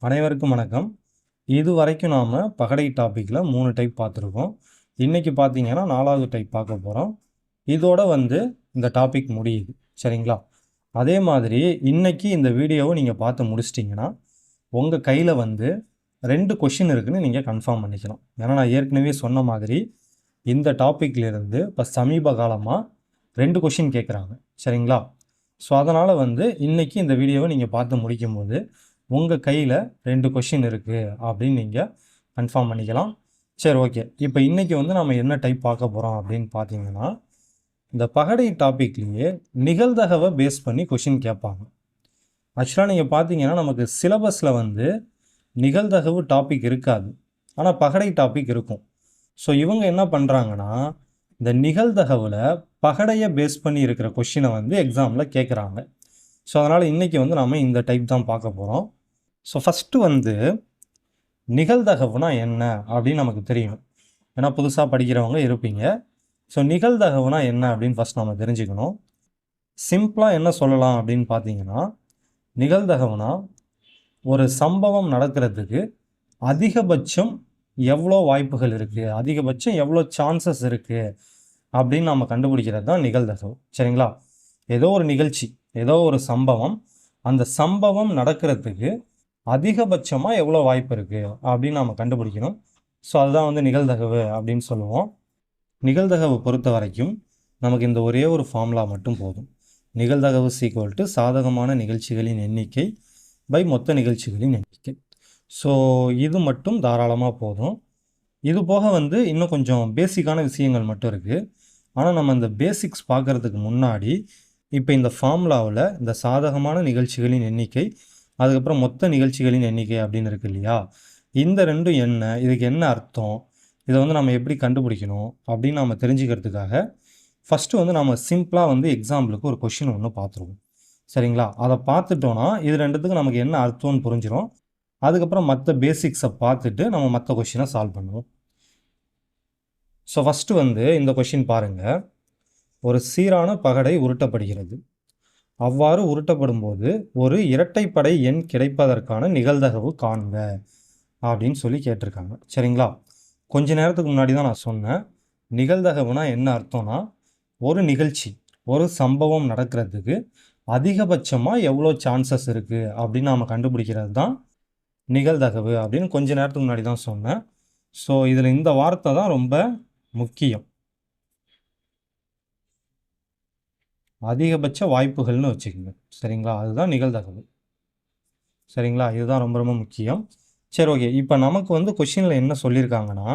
அனைவருக்கும் வணக்கம். இதுவரைக்கும் நாம் பகடை டாப்பிக்கில் 3 டைப் பார்த்துருக்கோம். இன்றைக்கி பார்த்தீங்கன்னா 4வது டைப் பார்க்க போகிறோம். இதோட இந்த டாபிக் முடியுது. சரிங்களா? அதே மாதிரி இன்றைக்கி இந்த வீடியோவை நீங்கள் பார்த்து முடிச்சிட்டிங்கன்னா உங்கள் கையில் 2 கொஷின் இருக்குதுன்னு நீங்கள் கன்ஃபார்ம் பண்ணிக்கலாம். ஏன்னா நான் ஏற்கனவே சொன்ன மாதிரி இந்த டாப்பிக்லேருந்து இப்போ சமீப காலமாக 2 கொஷின் கேட்குறாங்க. சரிங்களா? ஸோ அதனால் இன்றைக்கி இந்த வீடியோவை நீங்கள் பார்த்து முடிக்கும்போது உங்கள் கையில் 2 கொஷின் இருக்குது அப்படின்னு நீங்கள் கன்ஃபார்ம் பண்ணிக்கலாம். சரி, ஓகே. இப்போ இன்றைக்கி நம்ம என்ன டைப் பார்க்க போகிறோம் அப்படின்னு பார்த்தீங்கன்னா, இந்த பகடை டாப்பிக்லேயே நிகழ்தகவை பேஸ் பண்ணி கொஷின் கேட்பாங்க. ஆக்சுவலாக நீங்கள் பார்த்தீங்கன்னா நமக்கு சிலபஸில் நிகழ்தகவு டாபிக் இருக்காது, ஆனால் பகடை டாபிக் இருக்கும். ஸோ இவங்க என்ன பண்ணுறாங்கன்னா, இந்த நிகழ்தகவில் பகடையை பேஸ் பண்ணி இருக்கிற கொஷினை எக்ஸாமில் கேட்குறாங்க. ஸோ அதனால் இன்றைக்கி நம்ம இந்த டைப் தான் பார்க்க போகிறோம். ஸோ ஃபஸ்ட்டு நிகழ்தகவுனா என்ன அப்படின்னு நமக்கு தெரியும். ஏன்னா புதுசாக படிக்கிறவங்க இருப்பீங்க. ஸோ நிகழ்தகவுனா என்ன அப்படின்னு ஃபஸ்ட் நம்ம தெரிஞ்சுக்கணும். சிம்பிளாக என்ன சொல்லலாம் அப்படின்னு பார்த்தீங்கன்னா, நிகழ்தகவுனா ஒரு சம்பவம் நடக்கிறதுக்கு அதிகபட்சம் எவ்வளோ வாய்ப்புகள் இருக்குது, அதிகபட்சம் எவ்வளோ சான்சஸ் இருக்குது அப்படின்னு நம்ம கண்டுபிடிக்கிறது தான் நிகழ்தகவு. சரிங்களா? ஏதோ ஒரு நிகழ்ச்சி, ஏதோ ஒரு சம்பவம், அந்த சம்பவம் நடக்கிறதுக்கு அதிகபட்சமாக எவ்வளோ வாய்ப்பு இருக்குது அப்படின்னு நம்ம கண்டுபிடிக்கணும். ஸோ அதுதான் நிகழ்தகவு அப்படின்னு சொல்லுவோம். நிகழ்தகவு பொறுத்த வரைக்கும் நமக்கு இந்த ஒரே ஒரு ஃபார்முலா மட்டும் போதும். நிகழ்தகவு = சாதகமான நிகழ்ச்சிகளின் எண்ணிக்கை பை மொத்த நிகழ்ச்சிகளின் எண்ணிக்கை. ஸோ இது மட்டும் தாராளமாக போதும். இது போக இன்னும் கொஞ்சம் பேசிக்கான விஷயங்கள் மட்டும் இருக்குது. ஆனால் நம்ம இந்த பேசிக்ஸ் பார்க்குறதுக்கு முன்னாடி இப்போ இந்த ஃபார்முலாவில் இந்த சாதகமான நிகழ்ச்சிகளின் எண்ணிக்கை, அதுக்கப்புறம் மொத்த நிகழ்ச்சிகளின் எண்ணிக்கை அப்படின்னு இருக்குது இல்லையா, இந்த ரெண்டும் என்ன, இதுக்கு என்ன அர்த்தம், இதை நம்ம எப்படி கண்டுபிடிக்கணும் அப்படின்னு நம்ம தெரிஞ்சுக்கிறதுக்காக ஃபஸ்ட்டு நம்ம சிம்பிளாக எக்ஸாம்பிளுக்கு ஒரு கொஷின் ஒன்று பார்த்துருவோம். சரிங்களா? அதை பார்த்துட்டோன்னா இது ரெண்டுத்துக்கும் நமக்கு என்ன அர்த்தம்னு புரிஞ்சிடும். அதுக்கப்புறம் மற்ற பேசிக்ஸை பார்த்துட்டு நம்ம மற்ற கொஷினை சால்வ் பண்ணுவோம். ஸோ ஃபஸ்ட்டு இந்த கொஷின் பாருங்கள். ஒரு சீரான பகடை உருட்டப்படுகிறது. அவ்வாறு உருட்டப்படும் போது ஒரு இரட்டைப்படை எண் கிடைப்பதற்கான நிகழ்தகவு காண்க அப்படின்னு சொல்லி கேட்டிருக்காங்க. சரிங்களா? கொஞ்ச நேரத்துக்கு முன்னாடி தான் நான் சொன்னேன், நிகழ்தகவுனா என்ன அர்த்தம்னா ஒரு நிகழ்ச்சி, ஒரு சம்பவம் நடக்கிறதுக்கு அதிகபட்சமாக எவ்வளோ சான்சஸ் இருக்குது அப்படின்னு நாம் கண்டுபிடிக்கிறது தான் நிகழ்தகவு அப்படின்னு கொஞ்ச நேரத்துக்கு முன்னாடி தான் சொன்னேன். ஸோ இதில் இந்த வார்த்தை தான் ரொம்ப முக்கியம். அதிகபட்ச வாய்ப்புகள்னு வச்சுக்கோங்க. சரிங்களா? அதுதான் நிகழ்தகவு. சரிங்களா? இதுதான் ரொம்ப ரொம்ப முக்கியம். சரி, ஓகே. இப்போ நமக்கு கொஷினில் என்ன சொல்லியிருக்காங்கன்னா,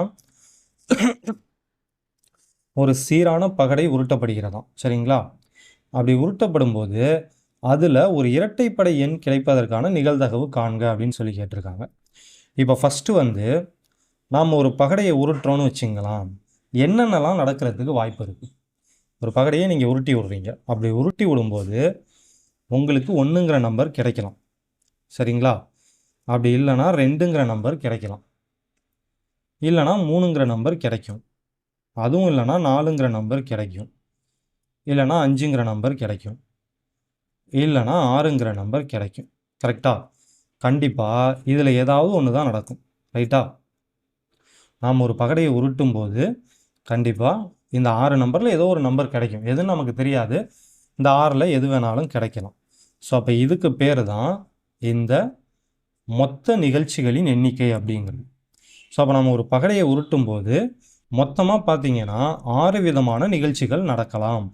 ஒரு சீரான பகடை உருட்டப்படுகிறதாம். சரிங்களா? அப்படி உருட்டப்படும் போது அதில் ஒரு இரட்டைப்படை எண் கிடைப்பதற்கான நிகழ்தகவு காண்க அப்படின்னு சொல்லி கேட்டிருக்காங்க. இப்போ ஃபஸ்ட்டு நாம் ஒரு பகடையை உருட்டுறோன்னு வச்சுங்களேன், என்னென்னலாம் நடக்கிறதுக்கு வாய்ப்பு இருக்குது. ஒரு பகடையை நீங்கள் உருட்டி விடுறீங்க. அப்படி உருட்டி விடும்போது உங்களுக்கு 1ங்கிற நம்பர் கிடைக்கலாம். சரிங்களா? அப்படி இல்லைனா 2ங்கிற நம்பர் கிடைக்கலாம். இல்லைனா 3ங்கிற நம்பர் கிடைக்கும். அதுவும் இல்லைனா 4ங்கிற நம்பர் கிடைக்கும். இல்லைனா 5ங்கிற நம்பர் கிடைக்கும். இல்லைனா 6ங்கிற நம்பர் கிடைக்கும். கரெக்டாக? கண்டிப்பாக இதில் ஏதாவது ஒன்று தான் நடக்கும். ரைட்டா? நாம் ஒரு பகடையை உருட்டும் போது கண்டிப்பாக இந்த 6 நம்பரில் ஏதோ ஒரு நம்பர் கிடைக்கும். எதுன்னு நமக்கு தெரியாது. இந்த 6ல் எது வேணாலும் கிடைக்கலாம். ஸோ அப்போ இதுக்கு பேர் தான் இந்த மொத்த நிகழ்ச்சிகளின் எண்ணிக்கை அப்படிங்கிறது. ஸோ அப்போ நம்ம ஒரு பகடையை உருட்டும் போது மொத்தமாக பார்த்தீங்கன்னா 6 விதமான நிகழ்ச்சிகள் நடக்கலாம்.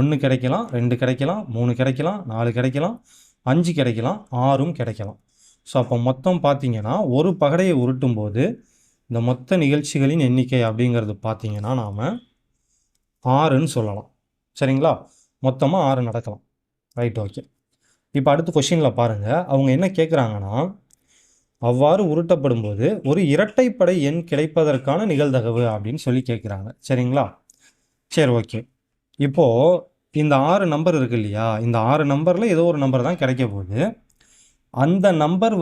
1 கிடைக்கலாம், 2 கிடைக்கலாம், 3 கிடைக்கலாம், 4 கிடைக்கலாம், 5 கிடைக்கலாம், 6ம் கிடைக்கலாம். ஸோ அப்போ மொத்தம் பார்த்தீங்கன்னா ஒரு பகடையை உருட்டும் போது இந்த மொத்த நிகழ்ச்சிகளின் எண்ணிக்கை அப்படிங்கிறது பார்த்தீங்கன்னா நாம் 6ன்னு சொல்லலாம். சரிங்களா? மொத்தமாக 6 நடக்கலாம். Right, okay. இப்போ அடுத்த கொஷினில் பாருங்கள், அவங்க என்ன கேட்குறாங்கன்னா, அவ்வாறு உருட்டப்படும் போது ஒரு இரட்டைப்படை எண் கிடைப்பதற்கான நிகழ்தகவு அப்படின்னு சொல்லி கேட்குறாங்க. சரிங்களா? சரி, ஓகே. இப்போது இந்த 6 நம்பர் இருக்குது இல்லையா, இந்த 6 நம்பரில் ஏதோ ஒரு நம்பர் தான் கிடைக்க போகுது. அந்த நம்பர்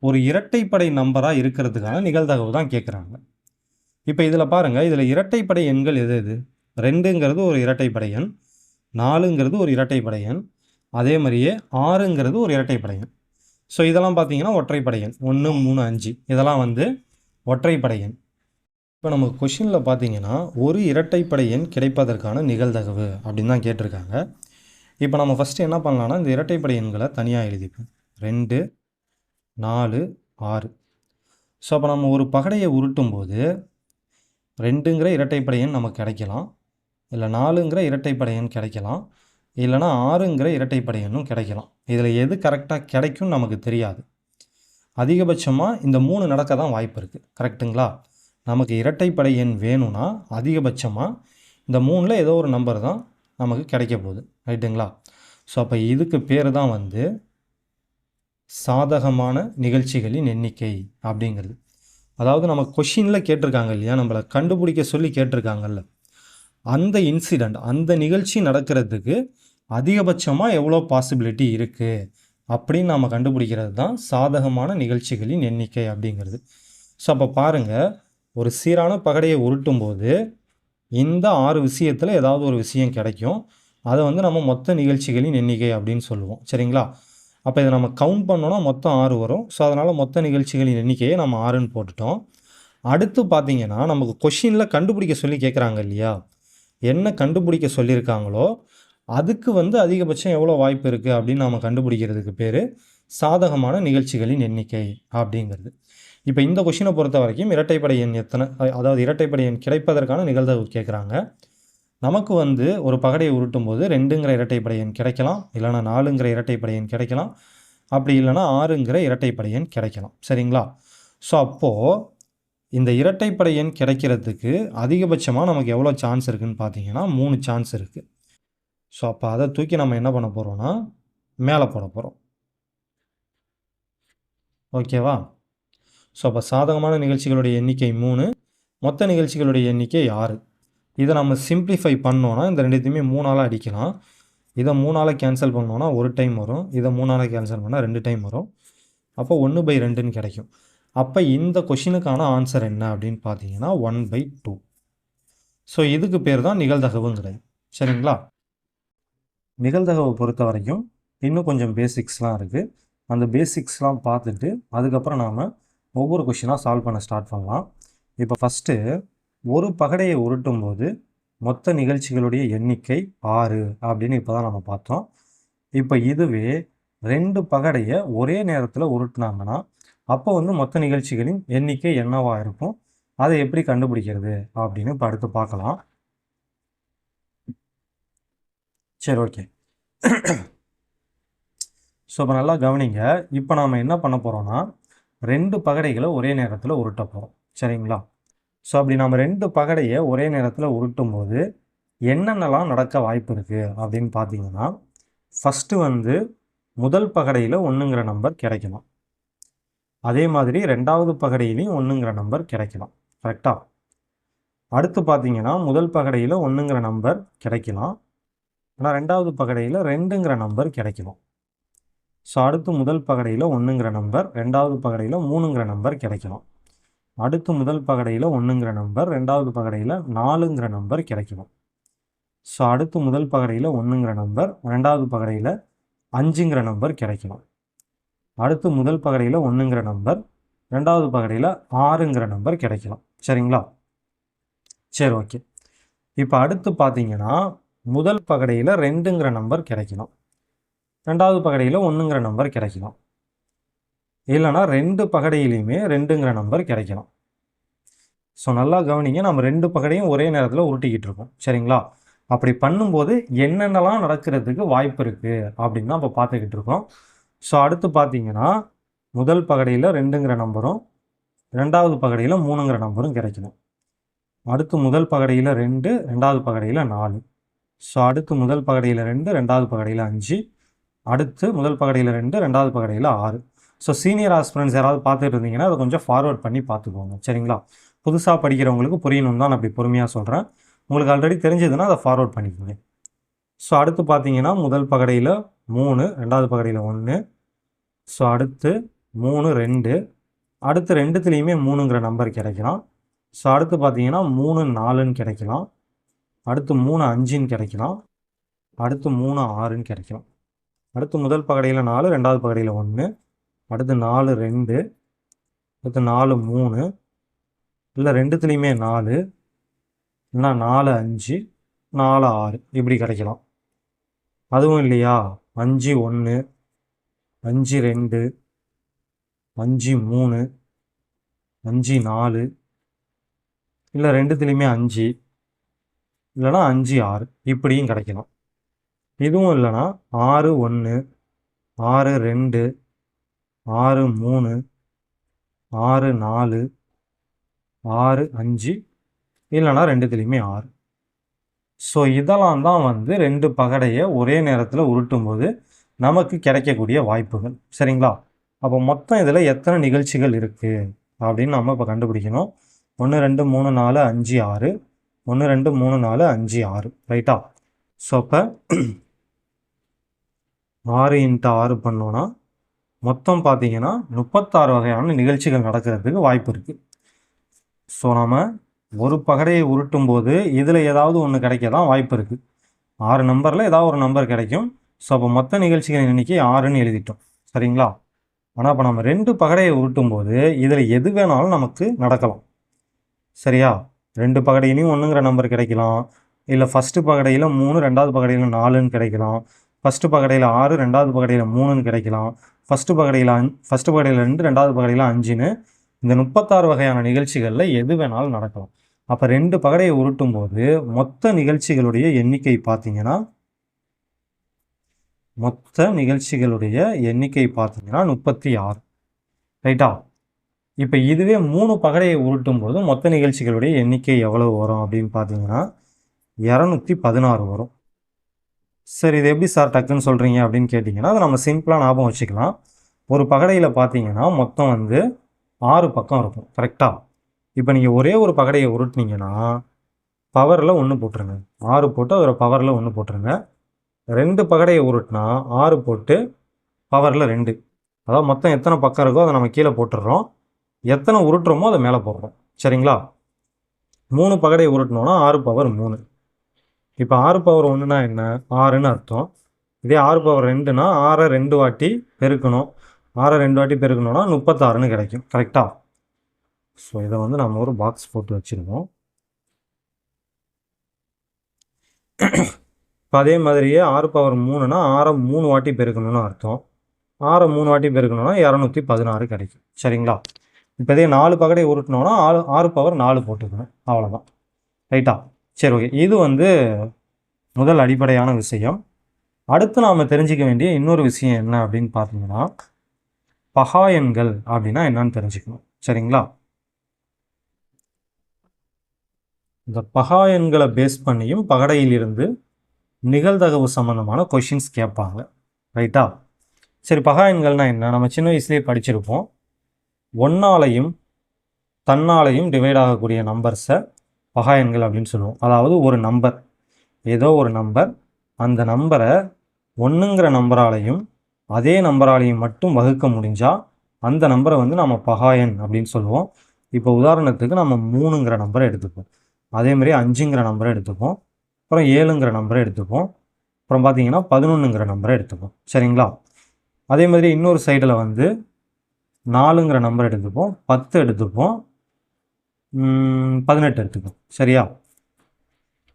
ஒரு இரட்டைப்படை நம்பராக இருக்கிறதுக்கான நிகழ்தகவு தான் கேட்குறாங்க. இப்போ இதில் பாருங்கள், இதில் இரட்டைப்படை எண்கள் எது எது? 2ங்கிறது ஒரு இரட்டைப்படை எண், 4ங்கிறது ஒரு இரட்டைப்படை எண், அதே மாதிரியே 6ங்கிறது ஒரு இரட்டைப்படை எண். ஸோ இதெல்லாம் பார்த்தீங்கன்னா ஒற்றைப்படை எண் 1 3 5 இதெல்லாம் வந்து ஒற்றைப்படை எண். இப்போ நமக்கு கொஷினில் பார்த்தீங்கன்னா ஒரு இரட்டைப்படை எண் கிடைப்பதற்கான நிகழ்தகவு அப்படின்னு தான் கேட்டிருக்காங்க. இப்போ நம்ம ஃபஸ்ட்டு என்ன பண்ணலான்னா இந்த இரட்டைப்படை எண்களை தனியாக எழுதிப்போம். 2 4 6. ஸோ அப்போ நம்ம ஒரு பகடையை உருட்டும் போது 2ங்கிற இரட்டைப்படை எண் நமக்கு கிடைக்கலாம், இல்லை 4ங்கிற இரட்டைப்படை எண் கிடைக்கலாம், இல்லைனா 6ங்கிற இரட்டைப்படை எண்ணும் கிடைக்கலாம். இதில் எது கரெக்டாக கிடைக்கும்னு நமக்கு தெரியாது. அதிகபட்சமாக இந்த 3 நடக்க தான் வாய்ப்பு இருக்குது. கரெக்டுங்களா? நமக்கு இரட்டைப்படை எண் வேணும்னா அதிகபட்சமாக இந்த 3ல் ஏதோ ஒரு நம்பர் தான் நமக்கு கிடைக்க போகுது. ரைட்டுங்களா? ஸோ அப்போ இதுக்கு பேர் தான் வந்து சாதகமான நிகழ்ச்சிகளின் எண்ணிக்கை அப்படிங்கிறது. அதாவது நம்ம கொஷினில் கேட்டிருக்காங்க இல்லையா, நம்மளை கண்டுபிடிக்க சொல்லி கேட்டிருக்காங்கல்ல, அந்த இன்சிடெண்ட் அந்த நிகழ்ச்சி நடக்கிறதுக்கு அதிகபட்சமாக எவ்வளோ பாசிபிலிட்டி இருக்குது அப்படின்னு நாம் கண்டுபிடிக்கிறது தான் சாதகமான நிகழ்ச்சிகளின் எண்ணிக்கை அப்படிங்கிறது. ஸோ அப்போ பாருங்கள், ஒரு சீரான பகடையை உருட்டும் போது இந்த 6 விஷயத்தில் ஏதாவது ஒரு விஷயம் கிடைக்கும். அதை வந்து நம்ம மொத்த நிகழ்ச்சிகளின் எண்ணிக்கை அப்படின்னு சொல்லுவோம். சரிங்களா? அப்போ இதை நம்ம கவுண்ட் பண்ணோன்னா மொத்தம் 6 வரும். ஸோ அதனால் மொத்த நிகழ்ச்சிகளின் எண்ணிக்கையை நம்ம 6ன்னு போட்டுட்டோம். அடுத்து பார்த்தீங்கன்னா நமக்கு கொஷினில் கண்டுபிடிக்க சொல்லி கேட்குறாங்க இல்லையா, என்ன கண்டுபிடிக்க சொல்லியிருக்காங்களோ அதுக்கு வந்து அதிகபட்சம் எவ்வளோ வாய்ப்பு இருக்குது அப்படின்னு நாம் கண்டுபிடிக்கிறதுக்கு பேர் சாதகமான நிகழ்ச்சிகளின் எண்ணிக்கை அப்படிங்கிறது. இப்போ இந்த கொஷினை பொறுத்த வரைக்கும் இரட்டைப்படை எண் எத்தனை, அதாவது இரட்டைப்படை எண் கிடைப்பதற்கான நிகழ்தகவு கேட்குறாங்க. நமக்கு வந்து ஒரு பகடையை உருட்டும் போது 2ங்கிற இரட்டைப்படை எண் கிடைக்கலாம், இல்லைனா 4ங்கிற இரட்டைப்படை எண் கிடைக்கலாம், அப்படி இல்லைனா 6ங்கிற இரட்டைப்படை எண் கிடைக்கலாம். சரிங்களா? ஸோ அப்போது இந்த இரட்டைப்படை எண் கிடைக்கிறதுக்கு அதிகபட்சமாக நமக்கு எவ்வளோ சான்ஸ் இருக்குதுன்னு பார்த்தீங்கன்னா 3 சான்ஸ் இருக்குது. ஸோ அப்போ அதை தூக்கி நம்ம என்ன பண்ண போகிறோன்னா மேலே போட போகிறோம். ஓகேவா? ஸோ அப்போ சாதகமான நிகழ்ச்சிகளுடைய எண்ணிக்கை 3, மொத்த நிகழ்ச்சிகளுடைய எண்ணிக்கை 6. இதை நம்ம சிம்பிளிஃபை பண்ணோன்னா இந்த ரெண்டுத்தையுமே 3ஆல் அடிக்கலாம். இதை 3ஆல் கேன்சல் பண்ணோன்னா ஒரு டைம் வரும், இதை 3ஆல் கேன்சல் பண்ணால் 2 டைம் வரும். அப்போ 1/2ன்னு கிடைக்கும். அப்போ இந்த கொஷினுக்கான ஆன்சர் என்ன அப்படின்னு பார்த்தீங்கன்னா 1/2. ஸோ இதுக்கு பேர் தான் நிகழ்தகவுங்கிறது. சரிங்களா? நிகழ்தகவை பொறுத்த வரைக்கும் இன்னும் கொஞ்சம் பேசிக்ஸ்லாம் இருக்குது. அந்த பேசிக்ஸ்லாம் பார்த்துட்டு அதுக்கப்புறம் நாம் ஒவ்வொரு கொஷினாக சால்வ் பண்ண ஸ்டார்ட் பண்ணலாம். இப்போ ஃபஸ்ட்டு ஒரு பகடையை உருட்டும் போது மொத்த நிகழ்ச்சிகளுடைய எண்ணிக்கை 6 அப்படின்னு இப்போ தான் நம்ம பார்த்தோம். இப்போ இதுவே 2 பகடையை ஒரே நேரத்தில் உருட்டினாங்கன்னா அப்போ வந்து மொத்த நிகழ்ச்சிகளின் எண்ணிக்கை என்னவாக இருக்கும், அதை எப்படி கண்டுபிடிக்கிறது அப்படின்னு இப்போ அடுத்து பார்க்கலாம். சரி, ஓகே. ஸோ இப்போ நல்லா கவனிங்க. இப்போ நாம் என்ன பண்ண போகிறோன்னா 2 பகடைகளை ஒரே நேரத்தில் உருட்ட போகிறோம். சரிங்களா? ஸோ அப்படி நம்ம 2 பகடையை ஒரே நேரத்தில் உருட்டும் போது என்னென்னலாம் நடக்க வாய்ப்பு இருக்குது அப்படின்னு பார்த்தீங்கன்னா, ஃபஸ்ட்டு வந்து முதல் பகடையில் 1ங்கிற நம்பர் கிடைக்கலாம். அதே மாதிரி 2வது பகடையிலையும் 1ங்கிற நம்பர் கிடைக்கலாம். கரெக்டாக? அடுத்து பார்த்தீங்கன்னா முதல் பகடையில் 1ங்கிற நம்பர் கிடைக்கலாம், ஆனால் 2வது பகடையில் 2ங்கிற நம்பர் கிடைக்கலாம். ஸோ அடுத்து முதல் பகடையில் 1ங்கிற நம்பர், 2வது பகடையில் 3ங்கிற நம்பர் கிடைக்கலாம். அடுத்து முதல் பகடையில் 1ங்கிற நம்பர், 2வது பகடையில் 4ங்கிற நம்பர் கிடைக்கலாம். ஸோ அடுத்து முதல் பகடையில் 1ங்கிற நம்பர், 2வது பகடையில் 5ங்கிற நம்பர் கிடைக்கலாம். அடுத்து முதல் பகடையில் 1ங்கிற நம்பர், 2வது பகடையில் 6ங்கிற நம்பர் கிடைக்கலாம். சரிங்களா? சரி, ஓகே. இப்போ அடுத்து பார்த்தீங்கன்னா முதல் பகடையில் 2ங்கிற நம்பர் கிடைக்கலாம், 2வது பகடையில் 1ங்கிற நம்பர் கிடைக்கலாம், இல்லைனா 2 பகடையிலையுமே 2ங்கிற நம்பர் கிடைக்கலாம். ஸோ நல்லா கவனிங்க, நம்ம 2 பகடையும் ஒரே நேரத்தில் உருட்டிக்கிட்டு இருக்கோம். சரிங்களா? அப்படி பண்ணும்போது என்னென்னலாம் நடக்கிறதுக்கு வாய்ப்பு இருக்குது அப்படின்னு தான் இப்போ பார்த்துக்கிட்டு இருக்கோம். ஸோ அடுத்து பார்த்தீங்கன்னா முதல் பகடையில் 2ங்கிற நம்பரும் 2வது பகடையில் 3ங்கிற நம்பரும் கிடைக்கணும். அடுத்து முதல் பகடையில் 2, 2வது பகடையில் 4. ஸோ அடுத்து முதல் பகடையில் 2, 2வது பகடையில் 5. அடுத்து முதல் பகடையில் 2, 2வது பகடையில் 6. ஸோ சீனியர் ஆஸ்பிரண்ட்ஸ் யாராவது பார்த்துட்டு இருந்தீங்கன்னா அதை கொஞ்சம் ஃபார்வர்ட் பண்ணி பார்த்துக்கோங்க. சரிங்களா? புதுசாக படிக்கிறவங்களுக்கு புரியணும் தான் நான் அப்படி பொறுமையாக சொல்கிறேன். உங்களுக்கு ஆல்ரெடி தெரிஞ்சதுன்னா அதை ஃபார்வர்ட் பண்ணிக்கோங்க. ஸோ அடுத்து பார்த்தீங்கன்னா முதல் பகடையில் 3, 2வது பகடையில் 1. ஸோ அடுத்து 3, 2. அடுத்து 2த்துலேயுமே 3ங்கிற நம்பர் கிடைக்கலாம். ஸோ அடுத்து பார்த்தீங்கன்னா 3, 4ன்னு கிடைக்கலாம். அடுத்து 3, 5ன்னு கிடைக்கலாம். அடுத்து 3, 6ன்னு கிடைக்கலாம். அடுத்து முதல் பகடையில் 4, 2வது பகடையில் 1. அடுத்து 4 2, அடுத்து 4 3, இல்லை ரெண்டுத்துலேயுமே 4, இல்லைனா 4 5, 4 6 இப்படி கிடைக்கலாம். அதுவும் இல்லையா 5 1, 5 2, 5 3, 5 4, இல்லை ரெண்டுத்துலேயுமே 5, இல்லைனா 5 6 இப்படியும் கிடைக்கலாம். இதுவும் இல்லைனா 6 1, 6 2, 6 3, 6 4, 6 5, இல்லைனா ரெண்டுத்துலேயுமே 6. ஸோ இதெல்லாம் தான் வந்து 2 பகடையை ஒரே நேரத்தில் உருட்டும் போது நமக்கு கிடைக்கக்கூடிய வாய்ப்புகள். சரிங்களா? அப்போ மொத்தம் இதில் எத்தனை நிகழ்ச்சிகள் இருக்குது அப்படின்னு நம்ம இப்போ கண்டுபிடிக்கணும். 1 2 3 4 5 6, 1 2 3 4 5 6, ரைட்டா? ஸோ அப்போ 6 × 6 பண்ணோன்னா மொத்தம் பார்த்தீங்கன்னா 36 வகையான நிகழ்ச்சிகள் நடக்கிறதுக்கு வாய்ப்பு இருக்குது. ஸோ நம்ம ஒரு பகடையை உருட்டும் போது இதில் ஏதாவது ஒன்று கிடைக்க தான் வாய்ப்பு இருக்குது. 6 நம்பரில் ஏதாவது ஒரு நம்பர் கிடைக்கும். ஸோ அப்போ மொத்த நிகழ்ச்சிகளின் எண்ணிக்கை 6ன்னு எழுதிட்டோம். சரிங்களா? ஆனால் இப்போ நம்ம 2 பகடையை உருட்டும் போது இதில் எது வேணாலும் நமக்கு நடக்கலாம். சரியா? 2 பகடையிலையும் 1ங்கிற நம்பர் கிடைக்கலாம், இல்லை ஃபஸ்ட்டு பகடையில் 3, ரெண்டாவது பகடையில் 4ன்னு கிடைக்கலாம், ஃபஸ்ட்டு பகடையில் 6, ரெண்டாவது பகடையில் 3ன்னு கிடைக்கலாம், ஃபஸ்ட்டு பகடையில் 2, ரெண்டாவது பகடையில் 5ன்னு இந்த 36 வகையான நிகழ்ச்சிகளில் எது வேணாலும் நடக்கலாம். அப்போ 2 பகடையை உருட்டும் போது மொத்த நிகழ்ச்சிகளுடைய எண்ணிக்கை பார்த்தீங்கன்னா 36, ரைட்டா? இப்போ இதுவே 3 பகடையை உருட்டும் போது மொத்த நிகழ்ச்சிகளுடைய எண்ணிக்கை எவ்வளவு வரும் அப்படின்னு பார்த்தீங்கன்னா 216 வரும். சரி, இது எப்படி சார் டக்குன்னு சொல்கிறீங்க அப்படின்னு கேட்டிங்கன்னா அதை நம்ம சிம்பிளாக ஞாபகம் வச்சுக்கலாம். ஒரு பகடையில் பார்த்தீங்கன்னா மொத்தம் வந்து 6 பக்கம் இருக்கும். கரெக்டாக? இப்போ நீங்கள் ஒரே ஒரு பகடையை உருட்டினீங்கன்னா பவரில் 1 போட்டுருங்க, 6 போட்டு அதில் பவரில் 1 போட்டுருங்க. 2 பகடையை உருட்டினா 6 போட்டு பவரில் 2, அதாவது மொத்தம் எத்தனை பக்கம் இருக்கோ அதை நம்ம கீழே போட்டுடுறோம், எத்தனை உருட்டுறோமோ அதை மேலே போடுறோம். சரிங்களா? 3 பகடையை உருட்டினோன்னா 6 பவர் 3. இப்போ 6 பவர் 1னா என்ன? 6ன்னு அர்த்தம். இதே 6 பவர் 2னா 6 2 வாட்டி பெருக்கணும், 6 2 வாட்டி பெருக்கணும்னா 36ன்னு கிடைக்கும். கரெக்டாக? ஸோ இதை வந்து நம்ம ஒரு பாக்ஸ் போட்டு வச்சுருக்கோம். இப்போ அதே மாதிரியே 6 பவர் 3னா 6 3 வாட்டி பெருக்கணும்னு அர்த்தம், 6 3 வாட்டி பெருக்கணும்னா 216 கிடைக்கும். சரிங்களா? இப்போ இதே 4 பகடை உருட்டினோன்னா 6 பவர் 4 போட்டுக்கணும், அவ்வளோதான். ரைட்டா? சரி, ஓகே. இது வந்து முதல் அடிப்படையான விஷயம். அடுத்து நாம் தெரிஞ்சிக்க வேண்டிய இன்னொரு விஷயம் என்ன அப்படின்னு பார்த்தீங்கன்னா பகா எண்கள் அப்படின்னா என்னன்னு தெரிஞ்சுக்கணும். சரிங்களா? இந்த பகா எண்களை பேஸ் பண்ணியும் பகடையிலிருந்து நிகழ்தகவு சம்மந்தமான கொஷின்ஸ் கேட்பாங்க. ரைட்டா? சரி, பகா எண்கள்னால் என்ன? நம்ம சின்ன வயசுலேயே படிச்சிருப்போம். 1ஆலையும் தன்னாலையும் டிவைட் ஆகக்கூடிய நம்பர்ஸை பகா எண்கள் அப்படின்னு சொல்லுவோம். அதாவது ஒரு நம்பர், ஏதோ ஒரு நம்பர், அந்த நம்பரை 1ங்கிற நம்பராலையும் அதே நம்பராலையும் மட்டும் வகுக்க முடிஞ்சால் அந்த நம்பரை வந்து நம்ம பகா எண் அப்படின்னு சொல்லுவோம். இப்போ உதாரணத்துக்கு நம்ம 3ங்கிற நம்பரை எடுத்துப்போம், அதேமாதிரி 5ங்கிற நம்பரை எடுத்துப்போம், அப்புறம் 7ங்கிற நம்பரை எடுத்துப்போம், அப்புறம் பார்த்தீங்கன்னா 11ங்கிற நம்பரை எடுத்துப்போம். சரிங்களா? அதே மாதிரி இன்னொரு சைடில் வந்து 4ங்கிற நம்பர் எடுத்துப்போம், 10 எடுத்துப்போம், 18 எடுத்துப்போம். சரியா?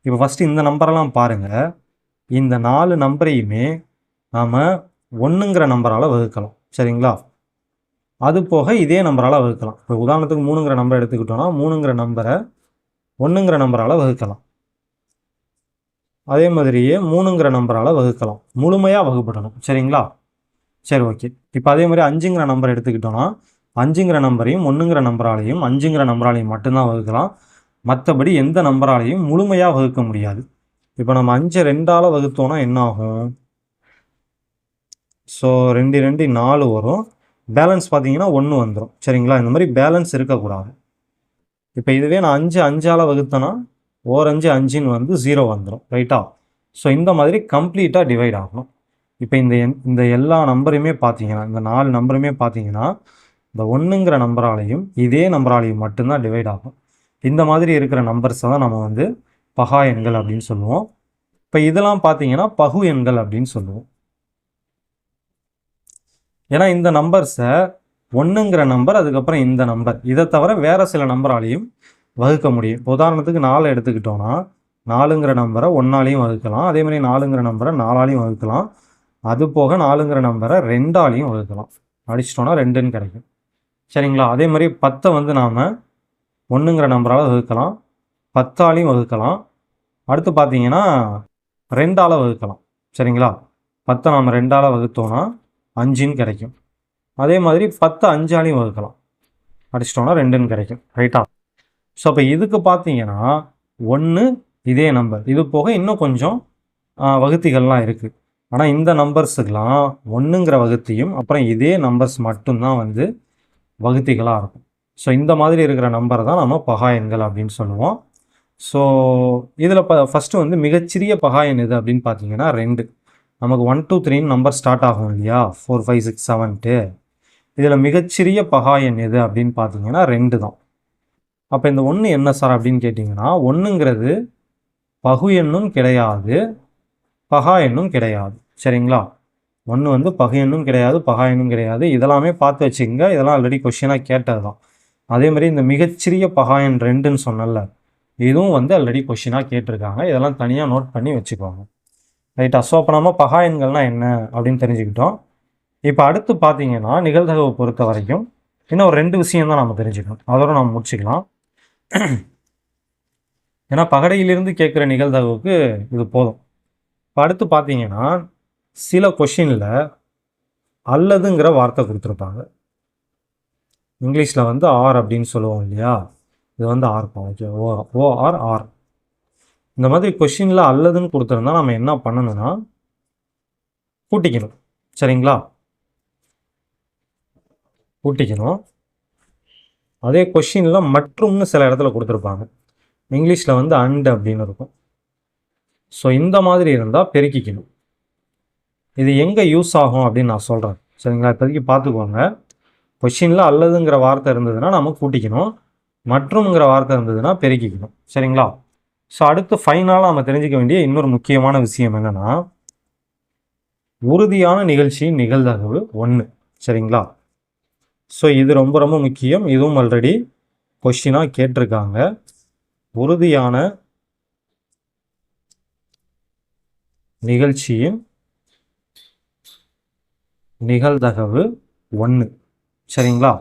இப்போ ஃபஸ்ட்டு இந்த நம்பரெல்லாம் பாருங்கள். இந்த 4 நம்பரையுமே நாம் 1ங்கிற நம்பரால் வகுக்கலாம். சரிங்களா? அது போக இதே நம்பரால் வகுக்கலாம். இப்போ உதாரணத்துக்கு 3ங்கிற நம்பரை எடுத்துக்கிட்டோன்னா 3ங்கிற நம்பரை 1ங்கிற நம்பரால் வகுக்கலாம், அதே மாதிரியே 3ங்கிற நம்பரால் வகுக்கலாம், முழுமையாக வகுப்படணும். சரிங்களா? சரி, ஓகே. இப்போ அதே மாதிரி 5ங்கிற நம்பர் எடுத்துக்கிட்டோன்னா 5ங்கிற நம்பரையும் 1ங்கிற நம்பராலையும் 5ங்கிற நம்பராலையும் மட்டும்தான் வகுக்கலாம், மற்றபடி எந்த நம்பராலையும் முழுமையாக வகுக்க முடியாது. இப்போ நம்ம 5 2ஆல் வகுத்தோன்னா என்ன ஆகும்? ஸோ 2 2 4 வரும், பேலன்ஸ் பார்த்தீங்கன்னா 1 வந்துடும். சரிங்களா? இந்த மாதிரி பேலன்ஸ் இருக்கக்கூடாது. இப்போ இதுவே நான் 5 5ஆல் வகுத்தேன்னா 1 5 5ன்னு வந்து 0 வந்துடும். ரைட்டா? ஸோ இந்த மாதிரி கம்ப்ளீட்டாக டிவைட் ஆகணும். இப்போ இந்த எல்லா நம்பருமே பார்த்தீங்கன்னா, இந்த 4 நம்பருமே பார்த்தீங்கன்னா இந்த 1ங்கிற நம்பராலையும் இதே நம்பராலையும் மட்டும்தான் டிவைட் ஆகும். இந்த மாதிரி இருக்கிற நம்பர்ஸை தான் நம்ம வந்து பகா எண்கள் அப்படின்னு சொல்லுவோம். இப்போ இதெல்லாம் பார்த்தீங்கன்னா பகு எண்கள் அப்படின்னு சொல்லுவோம். ஏன்னா இந்த நம்பர்ஸை ஒன்றுங்கிற நம்பர் அதுக்கப்புறம் இந்த நம்பர் இதை தவிர வேறு சில நம்பராலையும் வகுக்க முடியும். உதாரணத்துக்கு 4 எடுத்துக்கிட்டோன்னா 4ங்கிற நம்பரை 1ஆலையும் வகுக்கலாம். அதே மாதிரி 4ங்கிற நம்பரை 4ஆலையும் வகுக்கலாம். அது போக 4ங்கிற நம்பரை 2ஆலையும் வகுக்கலாம். அடிச்சிட்டோன்னா 2ன்னு கிடைக்கும். சரிங்களா? அதே மாதிரி 10 வந்து நாம் 1ங்கிற நம்பரால் வகுக்கலாம், 10ஆலையும் வகுக்கலாம். அடுத்து பார்த்தீங்கன்னா 2ஆல் வகுக்கலாம். சரிங்களா? 10 நாம் 2ஆல் வகுத்தோன்னா 5ன்னு கிடைக்கும். அதே மாதிரி 10 5ஆலையும் வகுக்கலாம். அடிச்சிட்டோன்னா 2ன்னு கிடைக்கும். ரைட்டா? ஸோ அப்போ இதுக்கு பார்த்தீங்கன்னா 1 இதே நம்பர், இது போக இன்னும் கொஞ்சம் வகுத்திகள்லாம் இருக்குது. ஆனால் இந்த நம்பர்ஸுக்கெலாம் 1ங்கிற வகுத்தியும் அப்புறம் இதே நம்பர்ஸ் மட்டும்தான் வந்து வகுத்திகளாக இருக்கும். ஸோ இந்த மாதிரி இருக்கிற நம்பரை தான் நம்ம பகா எண்கள் அப்படின்னு சொல்லுவோம். ஸோ இதில் ஃபஸ்ட்டு வந்து மிகச்சிறிய பகா எண் எது அப்படின்னு பார்த்தீங்கன்னா 2. நமக்கு 1 2 3 நம்பர் ஸ்டார்ட் ஆகும் இல்லையா, 4 5 6 7ட்டு. இதில் மிகச்சிறிய பகா எண் எது அப்படின்னு பார்த்தீங்கன்னா 2 தான். அப்போ இந்த 1 என்ன சார் அப்படின்னு கேட்டிங்கன்னா, 1ங்கிறது பகு எண்ணும் கிடையாது, பகா எண்ணும் கிடையாது. சரிங்களா? 1 வந்து பகு எண்ணும் கிடையாது, பகா எண்ணும் கிடையாது. இதெல்லாமே பார்த்து வச்சுக்கோங்க. இதெல்லாம் ஆல்ரெடி கொஷினாக கேட்டது தான். அதேமாதிரி இந்த மிகச்சிறிய பகா எண் 2ன்னு சொன்னல, இதுவும் வந்து ஆல்ரெடி கொஷினாக கேட்டிருக்காங்க. இதெல்லாம் தனியாக நோட் பண்ணி வச்சுக்கோங்க. ரைட்டா? ஸோ அப்போ நம்ம பகா எண்கள்னால் என்ன அப்படின்னு தெரிஞ்சுக்கிட்டோம். இப்போ அடுத்து பார்த்தீங்கன்னா நிகழ்தகவை பொறுத்த வரைக்கும் இன்னும் ஒரு 2 விஷயம் தான் நம்ம தெரிஞ்சுக்கணும். அதோட நம்ம முடிச்சுக்கலாம். ஏன்னா பகடையிலிருந்து கேட்குற நிகழ்தகவுக்கு இது போதும். இப்போ அடுத்து பார்த்தீங்கன்னா சில கொஷினில் அல்லதுங்கிற வார்த்தை கொடுத்துருப்பாங்க. இங்கிலீஷில் வந்து ஆர் அப்படின்னு சொல்லுவோம் இல்லையா, இது வந்து ஆர் ஓகே, ஓஆர் ஆர். இந்த மாதிரி கொஷினில் அல்லதுன்னு கொடுத்துருந்தா நம்ம என்ன பண்ணணும்னா கூட்டிக்கணும். சரிங்களா? கூட்டிக்கணும். அதே கொஷினில் மற்றும்னு சில இடத்துல கொடுத்துருப்பாங்க. இங்கிலீஷில் வந்து அண்ட் அப்படின்னு இருக்கும். ஸோ இந்த மாதிரி இருந்தால் பெருக்கிக்கணும். இது எங்கே யூஸ் ஆகும் அப்படின்னு நான் சொல்கிறேன். சரிங்களா? இப்போதைக்கு பார்த்துக்கோங்க. கொஷினில் அல்லதுங்கிற வார்த்தை இருந்ததுன்னா நம்ம கூட்டிக்கணும், மற்றும்ங்கிற வார்த்தை இருந்ததுன்னா பெருக்கிக்கணும். சரிங்களா? ஸோ அடுத்து ஃபைனலாக நம்ம தெரிஞ்சிக்க வேண்டிய இன்னொரு முக்கியமான விஷயம் என்னென்னா, உறுதியான நிகழ்ச்சியின் நிகழ்தகவு 1. சரிங்களா? ஸோ இது ரொம்ப ரொம்ப முக்கியம். இதுவும் ஆல்ரெடி கொஷினாக கேட்டிருக்காங்க. உறுதியான நிகழ்ச்சியின் நிகழ்தகவு 1. சரிங்களா?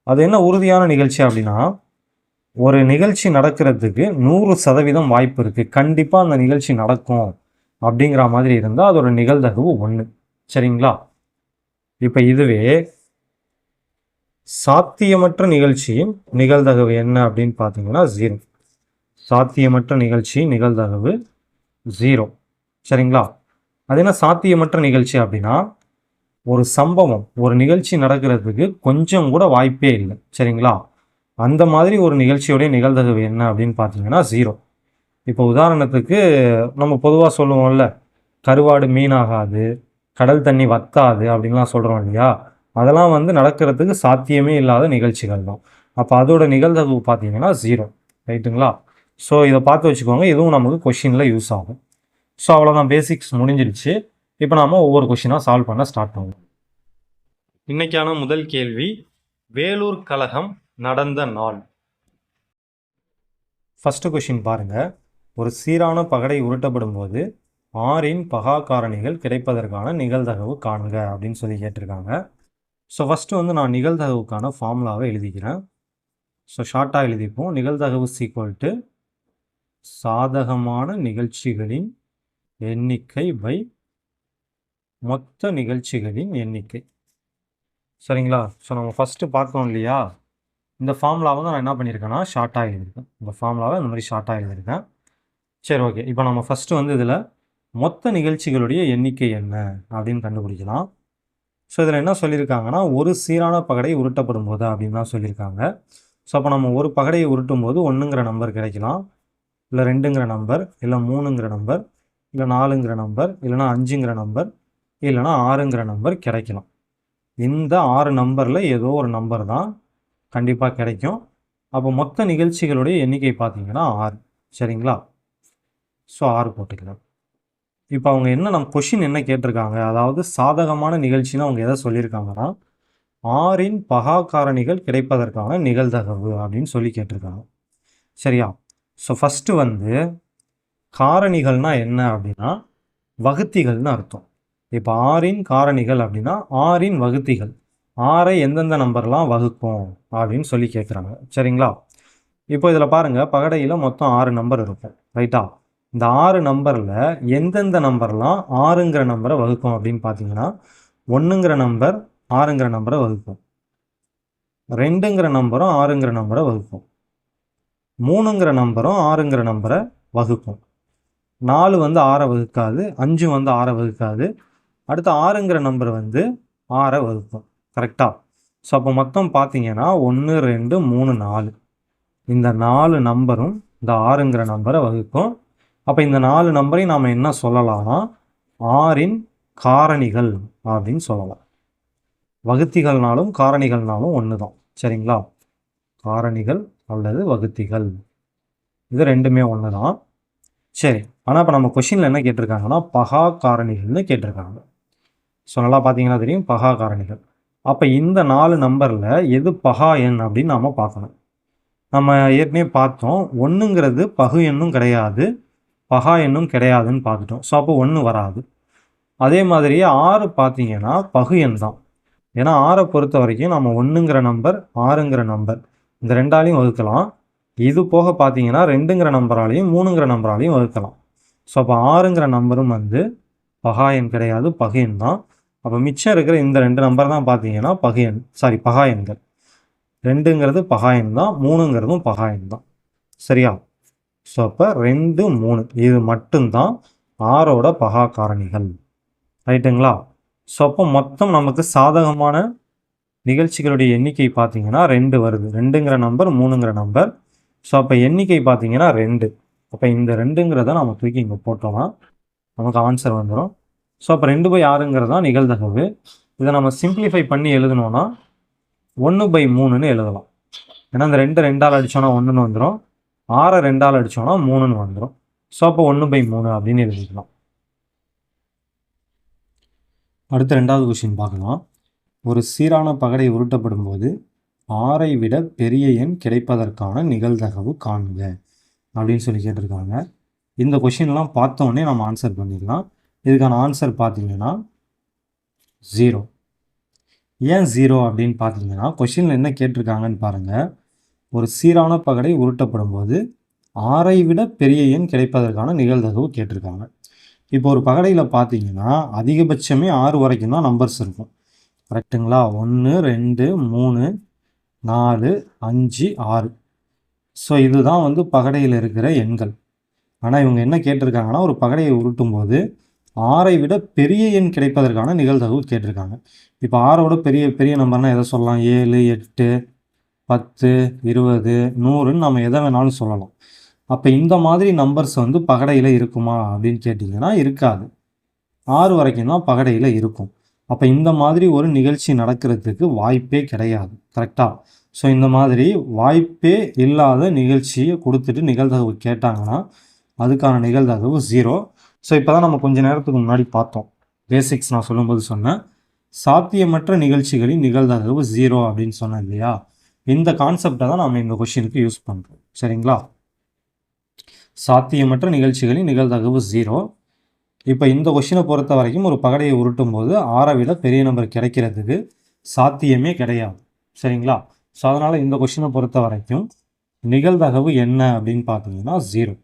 அது என்ன உறுதியான நிகழ்ச்சி அப்படின்னா, ஒரு நிகழ்ச்சி நடக்கிறதுக்கு 100% வாய்ப்பு இருக்குது, கண்டிப்பாக அந்த நிகழ்ச்சி நடக்கும் அப்படிங்கிற மாதிரி இருந்தால் அதோட நிகழ்தகவு 1. சரிங்களா? இப்போ இதுவே சாத்தியமற்ற நிகழ்ச்சியின் நிகழ்தகவு என்ன அப்படின்னு பார்த்தீங்கன்னா 0. சாத்தியமற்ற நிகழ்ச்சியின் நிகழ்தகவு 0. சரிங்களா? அது என்ன சாத்தியமற்ற நிகழ்ச்சி அப்படின்னா, ஒரு சம்பவம், ஒரு நிகழ்ச்சி நடக்கிறதுக்கு கொஞ்சம் கூட வாய்ப்பே இல்லை. சரிங்களா? அந்த மாதிரி ஒரு நிகழ்ச்சியோடைய நிகழ்தகவு என்ன அப்படின்னு பார்த்தீங்கன்னா 0. இப்போ உதாரணத்துக்கு நம்ம பொதுவாக சொல்லுவோம்ல, கருவாடு மீனாகாது, கடல் தண்ணி வத்தாது அப்படின்லாம் சொல்கிறோம் இல்லையா, அதெல்லாம் வந்து நடக்கிறதுக்கு சாத்தியமே இல்லாத நிகழ்ச்சிகள் தான். அப்போ அதோட நிகழ்தகவு பார்த்தீங்கன்னா 0. ரைட்டுங்களா? ஸோ இதை பார்த்து வச்சுக்கோங்க. இதுவும் நமக்கு கொஷினில் யூஸ் ஆகும். ஸோ அவ்வளோதான், பேசிக்ஸ் முடிஞ்சிடுச்சு. இப்போ நாம் ஒவ்வொரு கொஷினாக சால்வ் பண்ண ஸ்டார்ட் பண்ணுவோம். இன்னைக்கான முதல் கேள்வி, வேலூர் கழகம் நடந்த நாள். ஃபஸ்ட்டு கொஷின் பாருங்கள். ஒரு சீரான பகடை உருட்டப்படும் போது 6இன் பகா காரணிகள் கிடைப்பதற்கான நிகழ்தகவு காண்க அப்படின்னு சொல்லி கேட்டிருக்காங்க. ஸோ ஃபஸ்ட்டு வந்து நான் நிகழ்தகவுக்கான ஃபார்முலாவை எழுதிக்கிறேன். ஸோ ஷார்ட்டாக எழுதிப்போம். நிகழ்தகவு ஈக்குவல் சாதகமான நிகழ்ச்சிகளின் எண்ணிக்கை பை மொத்த நிகழ்ச்சிகளின் எண்ணிக்கை. சரிங்களா? ஸோ நம்ம ஃபஸ்ட்டு பார்த்தோம் இல்லையா, இந்த ஃபார்முலாவை தான் நான் என்ன பண்ணியிருக்கேன்னா ஷார்ட்டாக எழுதியிருக்கேன். இந்த ஃபார்முலாவை இந்த மாதிரி ஷார்ட்டாக எழுதியிருக்கேன். சரி, ஓகே. இப்போ நம்ம ஃபஸ்ட்டு வந்து இதில் மொத்த நிகழ்ச்சிகளுடைய எண்ணிக்கை என்ன அப்படின்னு கண்டுபிடிக்கலாம். ஸோ இதில் என்ன சொல்லியிருக்காங்கன்னா, ஒரு சீரான பகடை உருட்டப்படும் போது அப்படின்னு தான் சொல்லியிருக்காங்க. ஸோ அப்போ நம்ம ஒரு பகடையை உருட்டும் போது 1ங்கிற நம்பர் கிடைக்கலாம், இல்லை 2ங்கிற நம்பர், இல்லை 3ங்கிற நம்பர், இல்லை 4ங்கிற நம்பர், இல்லைனா 5ங்கிற நம்பர், இல்லைனா 6ங்கிற நம்பர் கிடைக்கலாம். இந்த 6 நம்பரில் ஏதோ ஒரு நம்பர் தான் கண்டிப்பாக கிடைக்கும். அப்போ மொத்த நிகழ்ச்சிகளுடைய எண்ணிக்கை பார்த்தீங்கன்னா 6. சரிங்களா? ஸோ 6 போட்டுக்கலாம். இப்போ அவங்க என்ன நம்ம கொஷின் என்ன கேட்டிருக்காங்க, அதாவது சாதகமான நிகழ்ச்சின்னு அவங்க எதை சொல்லியிருக்காங்கன்னா, ஆறின் பகா காரணிகள் கிடைப்பதற்கான நிகழ்தகவு அப்படின்னு சொல்லி கேட்டிருக்காங்க. சரியா? ஸோ ஃபஸ்ட்டு வந்து காரணிகள்னா என்ன அப்படின்னா வகுத்திகள்னு அர்த்தம். இப்போ ஆறின் காரணிகள் அப்படின்னா ஆறின் வகுத்திகள், ஆறை எந்தெந்த நம்பர்லாம் வகுக்கும் அப்படின்னு சொல்லி கேட்குறாங்க. சரிங்களா? இப்போ இதில் பாருங்கள், பகடையில் மொத்தம் 6 நம்பர் இருக்கும். ரைட்டா? இந்த 6 நம்பரில் எந்தெந்த நம்பர்லாம் 6ங்கிற நம்பரை வகுக்கும் அப்படின்னு பார்த்தீங்கன்னா, 1ங்கிற நம்பர் 6ங்கிற நம்பரை வகுக்கும், 2ங்கிற நம்பரும் 6ங்கிற நம்பரை வகுக்கும், 3ங்கிற நம்பரும் 6ங்கிற நம்பரை வகுக்கும், 4 வந்து 6 வகுக்காது, 5 வந்து 6 வகுக்காது, அடுத்து 6ங்கிற நம்பர் வந்து 6 வகுக்கும். கரெக்டாக? ஸோ அப்போ மொத்தம் பார்த்தீங்கன்னா 1 2 3 4, இந்த 4 நம்பரும் இந்த 6ங்கிற நம்பரை வகுக்கும். அப்போ இந்த 4 நம்பரையும் நாம் என்ன சொல்லலாம்னா ஆறின் காரணிகள் அப்படின்னு சொல்லலாம். வகுத்திகள்னாலும் காரணிகள்னாலும் ஒன்று தான். சரிங்களா? காரணிகள் அல்லது வகுத்திகள் இது ரெண்டுமே ஒன்று தான். சரி, ஆனால் இப்போ நம்ம கொஷினில் என்ன கேட்டிருக்காங்கன்னா பகா காரணிகள்னு கேட்டிருக்காங்க. ஸோ நல்லா பார்த்தீங்கன்னா தெரியும் பகா காரணிகள். அப்போ இந்த 4 நம்பரில் எது பகா எண் அப்படின்னு நாம் பார்க்கணும். நம்ம ஏற்கனவே பார்த்தோம், 1ங்கிறது பகு எண்ணும் கிடையாது, பகா எண்ணும் கிடையாதுன்னு பார்த்துட்டோம். ஸோ அப்போ 1 வராது. அதே மாதிரியே 6 பார்த்தீங்கன்னா பகு எண் தான். ஏன்னா 6 பொறுத்த வரைக்கும் நம்ம 1ங்கிற நம்பர் 6ங்கிற நம்பர் இந்த ரெண்டாலையும் வகுக்கலாம். இது போக பார்த்தீங்கன்னா 2ங்கிற நம்பராலையும் 3ங்கிற நம்பராலையும் வகுக்கலாம். ஸோ அப்போ 6ங்கிற நம்பரும் வந்து பகா எண் கிடையாது, பகு எண் தான். அப்போ மிச்சம் இருக்கிற இந்த 2 நம்பர் தான் பார்த்தீங்கன்னா பகா எண்கள். 2ங்கிறது பகா எண் தான், 3ங்கிறதும் பகா எண் தான். சரியா? ஸோ அப்போ 2 3 இது மட்டும்தான் 6ஓட பகா காரணிகள். ரைட்டுங்களா? ஸோ அப்போ மொத்தம் நமக்கு சாதகமான நிகழ்ச்சிகளுடைய எண்ணிக்கை பார்த்தீங்கன்னா 2 வருது. 2ங்கிற நம்பர் 3ங்கிற நம்பர். ஸோ அப்போ எண்ணிக்கை பார்த்தீங்கன்னா 2. அப்போ இந்த 2ங்கிறத நம்ம தூக்கி இங்கே போட்டோம்னா நமக்கு ஆன்சர் வந்துடும். ஸோ அப்போ 2/6ங்கிறது தான் நிகழ்தகவு. இதை நம்ம சிம்பிளிஃபை பண்ணி எழுதணும்னா 1/3ன்னு எழுதலாம். ஏன்னா இந்த 2 2ஆல் அடித்தோன்னா 1ன்னு வந்துடும், 6 2ஆல் அடித்தோன்னா 3ன்னு வந்துடும். ஸோ அப்போ 1/3 அப்படின்னு எழுதிக்கலாம். அடுத்த 2வது கொஸ்டின் பார்க்கலாம். ஒரு சீரான பகடை உருட்டப்படும் போது 6ஐ விட பெரிய எண் கிடைப்பதற்கான நிகழ்தகவு காண்க அப்படின்னு சொல்லி கேட்டிருக்காங்க. இந்த கொஷின்லாம் பார்த்தோன்னே நம்ம ஆன்சர் பண்ணிடலாம். இதுக்கான ஆன்சர் பார்த்தீங்கன்னா 0. ஏன் 0 அப்படின்னு பார்த்தீங்கன்னா கொஷினில் என்ன கேட்டிருக்காங்கன்னு பாருங்கள். ஒரு சீரான பகடை உருட்டப்படும் போது 6ஐ விட பெரிய எண் கிடைப்பதற்கான நிகழ்தகவு கேட்டிருக்காங்க. இப்போ ஒரு பகடையில் பார்த்தீங்கன்னா அதிகபட்சமே 6 வரைக்கும் தான் நம்பர்ஸ் இருக்கும். கரெக்டுங்களா? 1 2 3 4 5 6. ஸோ இதுதான் வந்து பகடையில் இருக்கிற எண்கள். ஆனால் இவங்க என்ன கேட்டிருக்காங்கன்னா ஒரு பகடையை உருட்டும் போது 6ஐ விட பெரிய எண் கிடைப்பதற்கான நிகழ்தகவு கேட்டிருக்காங்க. இப்போ 6ஓட பெரிய பெரிய நம்பர்னால் எதை சொல்லலாம்? 7 8 10 20 100ன்னு நம்ம எதை வேணாலும் சொல்லலாம். அப்போ இந்த மாதிரி நம்பர்ஸ் வந்து பகடையில் இருக்குமா அப்படின்னு கேட்டிங்கன்னா இருக்காது. 6 வரைக்கும் தான் பகடையில் இருக்கும். அப்போ இந்த மாதிரி ஒரு நிகழ்ச்சி நடக்கிறதுக்கு வாய்ப்பே கிடையாது. கரெக்டாக? ஸோ இந்த மாதிரி வாய்ப்பே இல்லாத நிகழ்ச்சியை கொடுத்துட்டு நிகழ்தகவு கேட்டாங்கன்னா அதுக்கான நிகழ்தகவு 0. ஸோ இப்போ தான் நம்ம கொஞ்சம் நேரத்துக்கு முன்னாடி பார்த்தோம், பேசிக்ஸ் நான் சொல்லும்போது சொன்னேன், சாத்தியமற்ற நிகழ்ச்சிகளின் நிகழ்தகவு 0 அப்படின்னு சொன்னேன் இல்லையா? இந்த கான்செப்டை தான் நம்ம இந்த கொஷினுக்கு யூஸ் பண்ணுறோம். சரிங்களா? சாத்தியமற்ற நிகழ்ச்சிகளின் நிகழ்தகவு 0. இப்போ இந்த கொஷினை பொறுத்த வரைக்கும் ஒரு பகடையை உருட்டும் போது 6ஐ விட பெரிய நம்பர் கிடைக்கிறதுக்கு சாத்தியமே கிடையாது. சரிங்களா? ஸோ அதனால் இந்த கொஷினை பொறுத்த வரைக்கும் நிகழ்தகவு என்ன அப்படின்னு பார்த்தீங்கன்னா 0.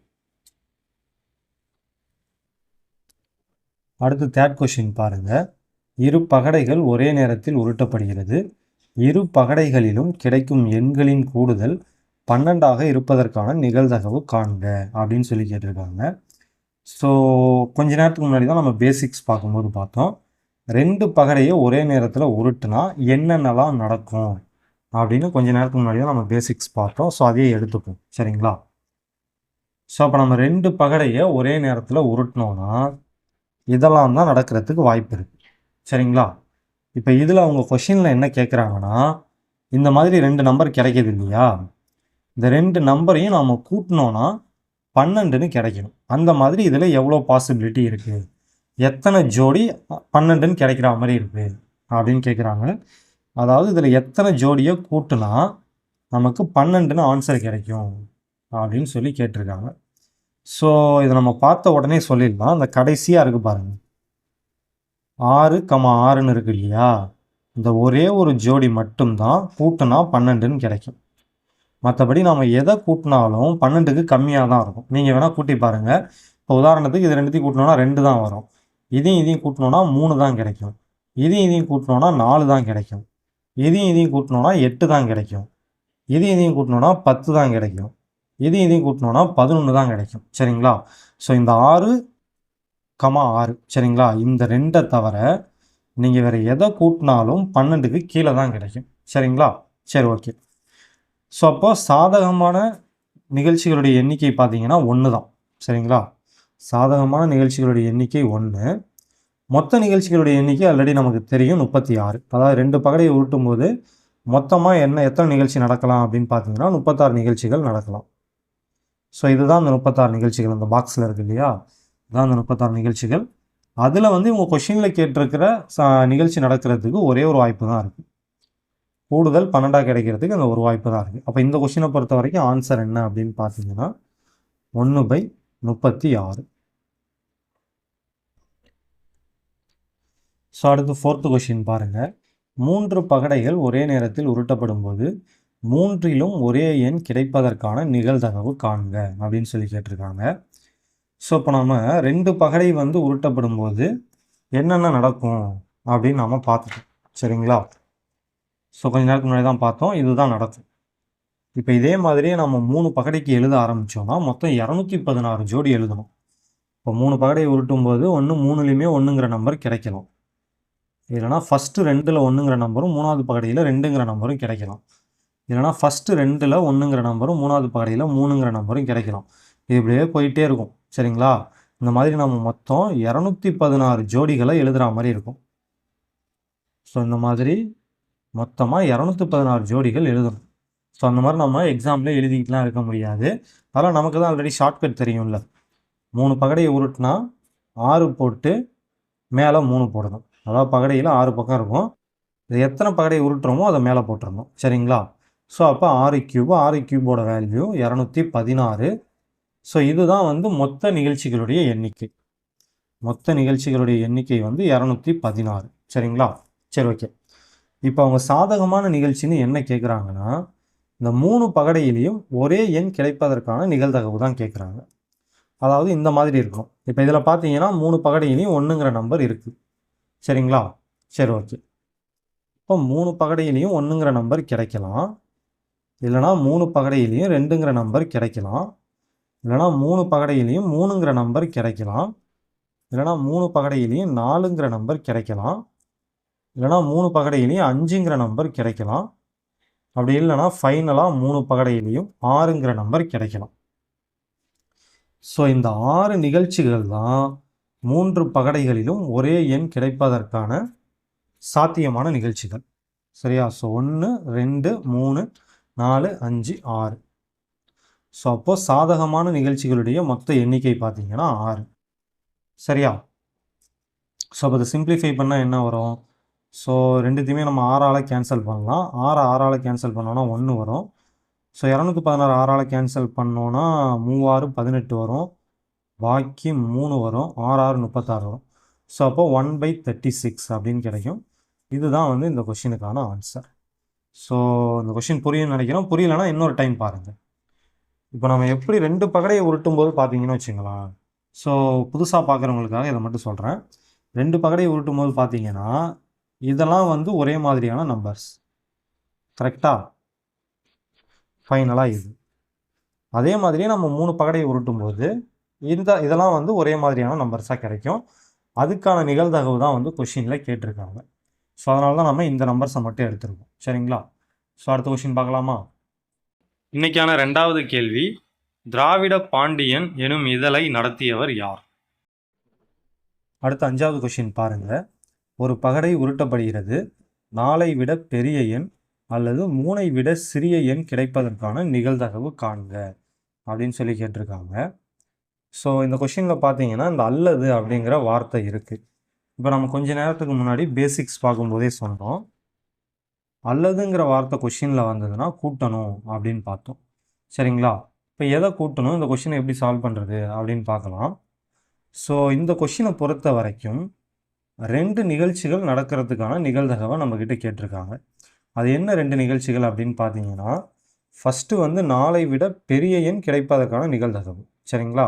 அடுத்து தேர்ட் கொஷின் பாருங்கள். இரு பகடைகள் ஒரே நேரத்தில் உருட்டப்படுகிறது. இரு பகடைகளிலும் கிடைக்கும் எண்களின் கூடுதல் 12ஆக இருப்பதற்கான நிகழ்தகவு காண்க அப்படின்னு சொல்லி கேட்டிருக்காங்க. ஸோ கொஞ்ச நேரத்துக்கு முன்னாடி தான் நம்ம பேசிக்ஸ் பார்க்கும்போது பார்த்தோம், 2 பகடையை ஒரே நேரத்தில் உருட்டுனா என்னென்னலாம் நடக்கும் அப்படின்னு கொஞ்ச நேரத்துக்கு முன்னாடி தான் நம்ம பேசிக்ஸ் பார்த்தோம். ஸோ அதையே எடுத்துப்போம். சரிங்களா? ஸோ அப்போ நம்ம 2 பகடையை ஒரே நேரத்தில் உருட்டினோன்னா இதெல்லாம் தான் நடக்கிறதுக்கு வாய்ப்பு இருக்குது. சரிங்களா? இப்போ இதில் அவங்க கொஷினில் என்ன கேட்குறாங்கன்னா இந்த மாதிரி 2 நம்பர் கிடைக்கிது இல்லையா? இந்த 2 நம்பரையும் நாம் கூட்டினோன்னா 12ன்னு கிடைக்கணும். அந்த மாதிரி இதில் எவ்வளோ பாசிபிலிட்டி இருக்குது எத்தனை ஜோடி 12ன்னு கிடைக்கிற மாதிரி இருக்குது அப்படின்னு கேட்குறாங்க. அதாவது இதில் எத்தனை ஜோடியை கூட்டினா நமக்கு 12ன்னு ஆன்சர் கிடைக்கும் அப்படின்னு சொல்லி கேட்டிருக்காங்க. ஸோ இதை நம்ம பார்த்த உடனே சொல்லிடலாம். அந்த கடைசியாக இருக்குது பாருங்கள், 6,6ன்னு இருக்கு இல்லையா, இந்த ஒரே ஒரு ஜோடி மட்டும்தான் கூட்டினா 12ன்னு கிடைக்கும். மற்றபடி நம்ம எதை கூட்டினாலும் 12க்கு கம்மியாக தான் இருக்கும். நீங்கள் வேணால் கூட்டி பாருங்கள். இப்போ உதாரணத்துக்கு இது ரெண்டுத்தையும் கூட்டினோன்னா 2 தான் வரும். இதையும் கூட்டினோன்னா 3 தான் கிடைக்கும். இதையும் கூட்டினோன்னா 4 தான் கிடைக்கும். இதையும் கூட்டினோன்னா 8 தான் கிடைக்கும். இதையும் கூட்டினோன்னா 10 தான் கிடைக்கும். இதையும் கூட்டினோன்னா 11 தான் கிடைக்கும். சரிங்களா? ஸோ இந்த 6,6 சரிங்களா, இந்த 2 தவிர நீங்கள் வேறு எதை கூட்டினாலும் 12க்கு கீழே தான் கிடைக்கும். சரிங்களா? சரி, ஓகே. ஸோ அப்போ சாதகமான நிகழ்ச்சிகளுடைய எண்ணிக்கை பார்த்தீங்கன்னா 1 தான். சரிங்களா? சாதகமான நிகழ்ச்சிகளுடைய எண்ணிக்கை 1. மொத்த நிகழ்ச்சிகளுடைய எண்ணிக்கை ஆல்ரெடி நமக்கு தெரியும் 36. அதாவது 2 பகடையை உருட்டும் போது மொத்தமாக எத்தனை நிகழ்ச்சி நடக்கலாம் அப்படின்னு பார்த்தீங்கன்னா 36 நிகழ்ச்சிகள் நடக்கலாம். ஸோ இதுதான் அந்த 36 நிகழ்ச்சிகள். அந்த பாக்ஸில் இருக்குது இல்லையா, இதுதான் அந்த 36 நிகழ்ச்சிகள். அதில் வந்து இவங்க கொஷினில் கேட்டிருக்கிற நிகழ்ச்சி நடக்கிறதுக்கு ஒரே ஒரு வாய்ப்பு தான் இருக்குது. கூடுதல் 12 கிடைக்கிறதுக்கு அந்த ஒரு வாய்ப்பு தான் இருக்குது. அப்போ இந்த கொஷினை பொறுத்த வரைக்கும் ஆன்சர் என்ன அப்படின்னு பார்த்தீங்கன்னா 1/36. ஸோ அடுத்து 4th கொஷின் பாருங்கள். 3 பகடைகள் ஒரே நேரத்தில் உருட்டப்படும் போது 3லும் ஒரே எண் கிடைப்பதற்கான நிகழ்தகவு காண்க அப்படின்னு சொல்லி கேட்டிருக்காங்க. ஸோ இப்போ நம்ம 2 பகடை வந்து உருட்டப்படும் போது என்னென்ன நடக்கும் அப்படின்னு நம்ம பார்த்துட்டோம். சரிங்களா? ஸோ கொஞ்ச நேரத்துக்கு முன்னாடி தான் பார்த்தோம், இதுதான் நடக்கும். இப்போ இதே மாதிரியே நம்ம 3 பகடைக்கு எழுத ஆரம்பித்தோம்னா மொத்தம் 216 ஜோடி எழுதணும். இப்போ 3 பகடையை உருட்டும் போது 3லையுமே 1ங்கிற நம்பர் கிடைக்கலாம். இல்லைனா ஃபஸ்ட்டு 2ல் 1ங்கிற நம்பரும் 3வது பகடையில் 2ங்கிற நம்பரும் கிடைக்கலாம். இல்லைனா ஃபஸ்ட்டு 2ல் 1ங்கிற நம்பரும் 3வது பகடையில் 3ங்கிற நம்பரும் கிடைக்கலாம். இது இப்படியே போயிட்டே இருக்கும். சரிங்களா? இந்த மாதிரி நம்ம மொத்தம் 216 ஜோடிகளை எழுதுகிற மாதிரி இருக்கும். ஸோ இந்த மாதிரி மொத்தமாக 216 ஜோடிகள் எழுதணும். ஸோ அந்த மாதிரி நம்ம எக்ஸாமில் எழுதிக்கிட்டுலாம் இருக்க முடியாது. அதெல்லாம் நமக்கு தான் ஆல்ரெடி ஷார்ட்கட் தெரியும்ல. 3 பகடையை உருட்டினா 6 போட்டு மேலே 3 போடணும். அதாவது பகடையில் 6 பக்கம் இருக்கும். இது எத்தனை பகடையை உருட்டுறோமோ அதை மேலே போட்டுடணும். சரிங்களா? ஸோ அப்போ 6 கியூபோட வேல்யூ 216. ஸோ இதுதான் வந்து மொத்த நிகழ்ச்சிகளுடைய எண்ணிக்கை. மொத்த நிகழ்ச்சிகளுடைய எண்ணிக்கை வந்து 216. சரிங்களா? சரி, ஓகே. இப்போ அவங்க சாதகமான நிகழ்ச்சின்னு என்ன கேட்குறாங்கன்னா, இந்த 3 பகடையிலையும் ஒரே எண் கிடைப்பதற்கான நிகழ்தகவு தான் கேட்குறாங்க. அதாவது இந்த மாதிரி இருக்கும். இப்போ இதில் பார்த்தீங்கன்னா 3 பகடையிலையும் 1ங்கிற நம்பர் இருக்குது. சரிங்களா? சரி, ஓகே. இப்போ 3 பகடையிலையும் 1ங்கிற நம்பர் கிடைக்கலாம். இல்லைனா 3 பகடையிலையும் 2ங்கிற நம்பர் கிடைக்கலாம். இல்லைனா 3 பகடையிலையும் 3ங்கிற நம்பர் கிடைக்கலாம். இல்லைனா 3 பகடையிலையும் 4ங்கிற நம்பர் கிடைக்கலாம். இல்லைனா 3 பகடையிலையும் 5ங்கிற நம்பர் கிடைக்கலாம். அப்படி இல்லைனா ஃபைனலாக 3 பகடையிலையும் 6ங்கிற நம்பர் கிடைக்கலாம். ஸோ இந்த 6 நிகழ்ச்சிகள் தான் 3 பகடைகளிலும் ஒரே எண் கிடைப்பதற்கான சாத்தியமான நிகழ்ச்சிகள். சரியா? ஸோ 1, 2, 3, 4, 5, 6. ஸோ அப்போது சாதகமான நிகழ்ச்சிகளுடைய மொத்த எண்ணிக்கை பார்த்தீங்கன்னா 6. சரியா? ஸோ அப்போ அதை சிம்பிளிஃபை பண்ணால் என்ன வரும்? ஸோ ரெண்டுத்தையுமே நம்ம 6ஆல் கேன்சல் பண்ணலாம். 6ஆல் கேன்சல் பண்ணோன்னா 1 வரும். ஸோ 216 6ஆல் கேன்சல் பண்ணோன்னா 3 18 வரும். பாக்கி 3 வரும். 6 36 வரும். ஸோ அப்போ 1/36 அப்படின்னு கிடைக்கும். இதுதான் வந்து இந்த கொஷினுக்கான ஆன்சர். ஸோ இந்த கொஷின் புரியும்னு நினைக்கிறோம். புரியலைன்னா இன்னொரு டைம் பாருங்கள். இப்போ நம்ம எப்படி 2 பகடையை உருட்டும் போது பார்த்தீங்கன்னு வச்சுங்களேன். ஸோ புதுசாக பார்க்குறவங்களுக்காக இதை மட்டும் சொல்கிறேன். 2 பகடையை உருட்டும் போது பார்த்தீங்கன்னா இதெல்லாம் வந்து ஒரே மாதிரியான நம்பர்ஸ். கரெக்டாக? ஃபைனலாக இது. அதே மாதிரியே நம்ம 3 பகடையை உருட்டும் போது இதெல்லாம் வந்து ஒரே மாதிரியான நம்பர்ஸாக கிடைக்கும். அதுக்கான நிகழ்தகவு தான் வந்து கொஷினில் கேட்டிருக்காங்க. ஸோ அதனால தான் நம்ம இந்த நம்பர்ஸை மட்டும் எடுத்துருக்கோம். சரிங்களா? ஸோ அடுத்த கொஷின் பார்க்கலாமா? இன்னைக்கான 2வது கேள்வி, திராவிட பாண்டியன் எனும் இதழை நடத்தியவர் யார்? அடுத்த 5வது கொஷின் பாருங்கள். ஒரு பகடை உருட்டப்படுகிறது. 4ஐ விட பெரிய எண் அல்லது 3ஐ விட சிறிய எண் கிடைப்பதற்கான நிகழ்தகவு காண்க அப்படின்னு சொல்லி கேட்டிருக்காங்க. ஸோ இந்த கொஷினில் பார்த்தீங்கன்னா இந்த அல்லது அப்படிங்கிற வார்த்தை இருக்குது. இப்போ நம்ம கொஞ்ச நேரத்துக்கு முன்னாடி பேசிக்ஸ் பார்க்கும்போதே சொன்னோம், அல்லதுங்கிற வார்த்தை கொஷினில் வந்ததுன்னா கூட்டணும் அப்படின்னு பார்த்தோம். சரிங்களா? இப்போ எதை கூட்டணும், இந்த கொஷினை எப்படி சால்வ் பண்ணுறது அப்படின்னு பார்க்கலாம். ஸோ இந்த கொஷினை பொறுத்த வரைக்கும் 2 நிகழ்ச்சிகள் நடக்கிறதுக்கான நிகழ்தகவை நம்மக்கிட்ட கேட்டிருக்காங்க. அது என்ன 2 நிகழ்ச்சிகள் அப்படின்னு பார்த்தீங்கன்னா, ஃபஸ்ட்டு வந்து 4ஐ விட பெரிய எண் கிடைப்பதற்கான நிகழ்தகவு. சரிங்களா?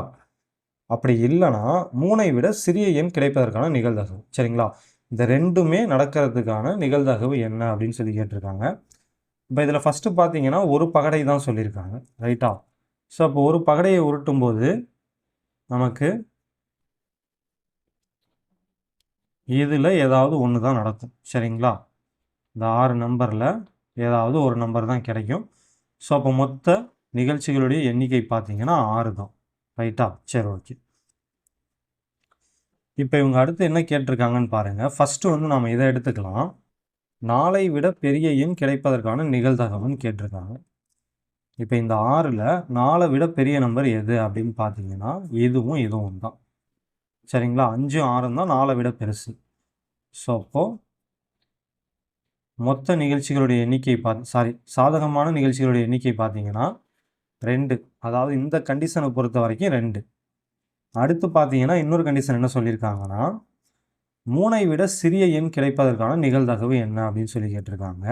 அப்படி இல்லைனா 3ஐ விட சிறிய எண் கிடைப்பதற்கான நிகழ்தகவு. சரிங்களா? இந்த 2மே நடக்கிறதுக்கான நிகழ்தகவு என்ன அப்படின்னு சொல்லி கேட்டிருக்காங்க. இப்போ இதில் ஃபஸ்ட்டு பார்த்தீங்கன்னா ஒரு பகடை தான் சொல்லியிருக்காங்க. ரைட்டா? ஸோ அப்போ ஒரு பகடையை உருட்டும்போது நமக்கு இதில் ஏதாவது ஒன்று தான் நடக்கும். சரிங்களா? இந்த 6 நம்பரில் ஏதாவது ஒரு நம்பர் தான் கிடைக்கும். ஸோ அப்போ மொத்த நிகழ்ச்சிகளுடைய எண்ணிக்கை பார்த்தீங்கன்னா 6 தான். ரைட்டா? சரி, ஓகே. இப்போ இவங்க அடுத்து என்ன கேட்டிருக்காங்கன்னு பாருங்கள். ஃபஸ்ட்டு வந்து நாம் இதை எடுத்துக்கலாம். 4ஐ விட பெரிய எண் கிடைப்பதற்கான நிகழ்தகவுன்னு கேட்டிருக்காங்க. இப்போ இந்த 6ல் 4ஐ விட பெரிய நம்பர் எது அப்படின்னு பார்த்தீங்கன்னா இதுவும் தான். சரிங்களா? 5 6 தான் 4ஐ விட பெருசு. ஸோ அப்போது மொத்த நிகழ்ச்சிகளுடைய எண்ணிக்கை சாதகமான நிகழ்ச்சிகளுடைய எண்ணிக்கை பார்த்தீங்கன்னா 2. அதாவது இந்த கண்டிஷனை பொறுத்த வரைக்கும் 2. அடுத்து பார்த்தீங்கன்னா இன்னொரு கண்டிஷன் என்ன சொல்லியிருக்காங்கன்னா 3ஐ விட சிறிய எண் கிடைப்பதற்கான நிகழ்தகவு என்ன அப்படின்னு சொல்லி கேட்டிருக்காங்க.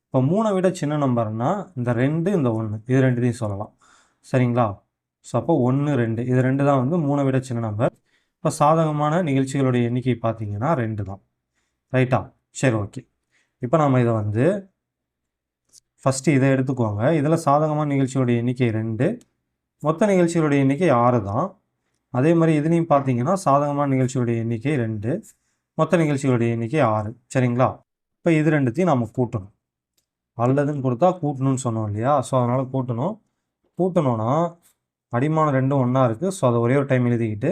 இப்போ 3ஐ விட சின்ன நம்பர்னா இந்த 2 இந்த 1 இது 2த்தையும் சொல்லலாம். சரிங்களா? ஸோ அப்போ 1 2 இது 2 தான் வந்து 3ஐ விட சின்ன நம்பர். இப்போ சாதகமான நிகழ்ச்சிகளுடைய எண்ணிக்கை பார்த்தீங்கன்னா 2 தான். ரைட்டா? சரி, ஓகே. இப்போ நம்ம இதை வந்து ஃபஸ்ட்டு இதை எடுத்துக்கோங்க. இதில் சாதகமான நிகழ்ச்சியோடைய எண்ணிக்கை 2, மொத்த நிகழ்ச்சிகளுடைய எண்ணிக்கை 6 தான். அதே மாதிரி இதுலேயும் பார்த்தீங்கன்னா சாதகமான நிகழ்ச்சிகளுடைய எண்ணிக்கை 2, மொத்த நிகழ்ச்சிகளுடைய எண்ணிக்கை 6. சரிங்களா? இப்போ இது 2த்தையும் நம்ம கூட்டணும். அல்லதுன்னு கொடுத்தா கூட்டணும்னு சொன்னோம் இல்லையா? ஸோ அதனால் கூட்டணும்னா அடிமான 2 ஒன்றா இருக்குது. ஸோ அதை ஒரே ஒரு டைம் எழுதிக்கிட்டு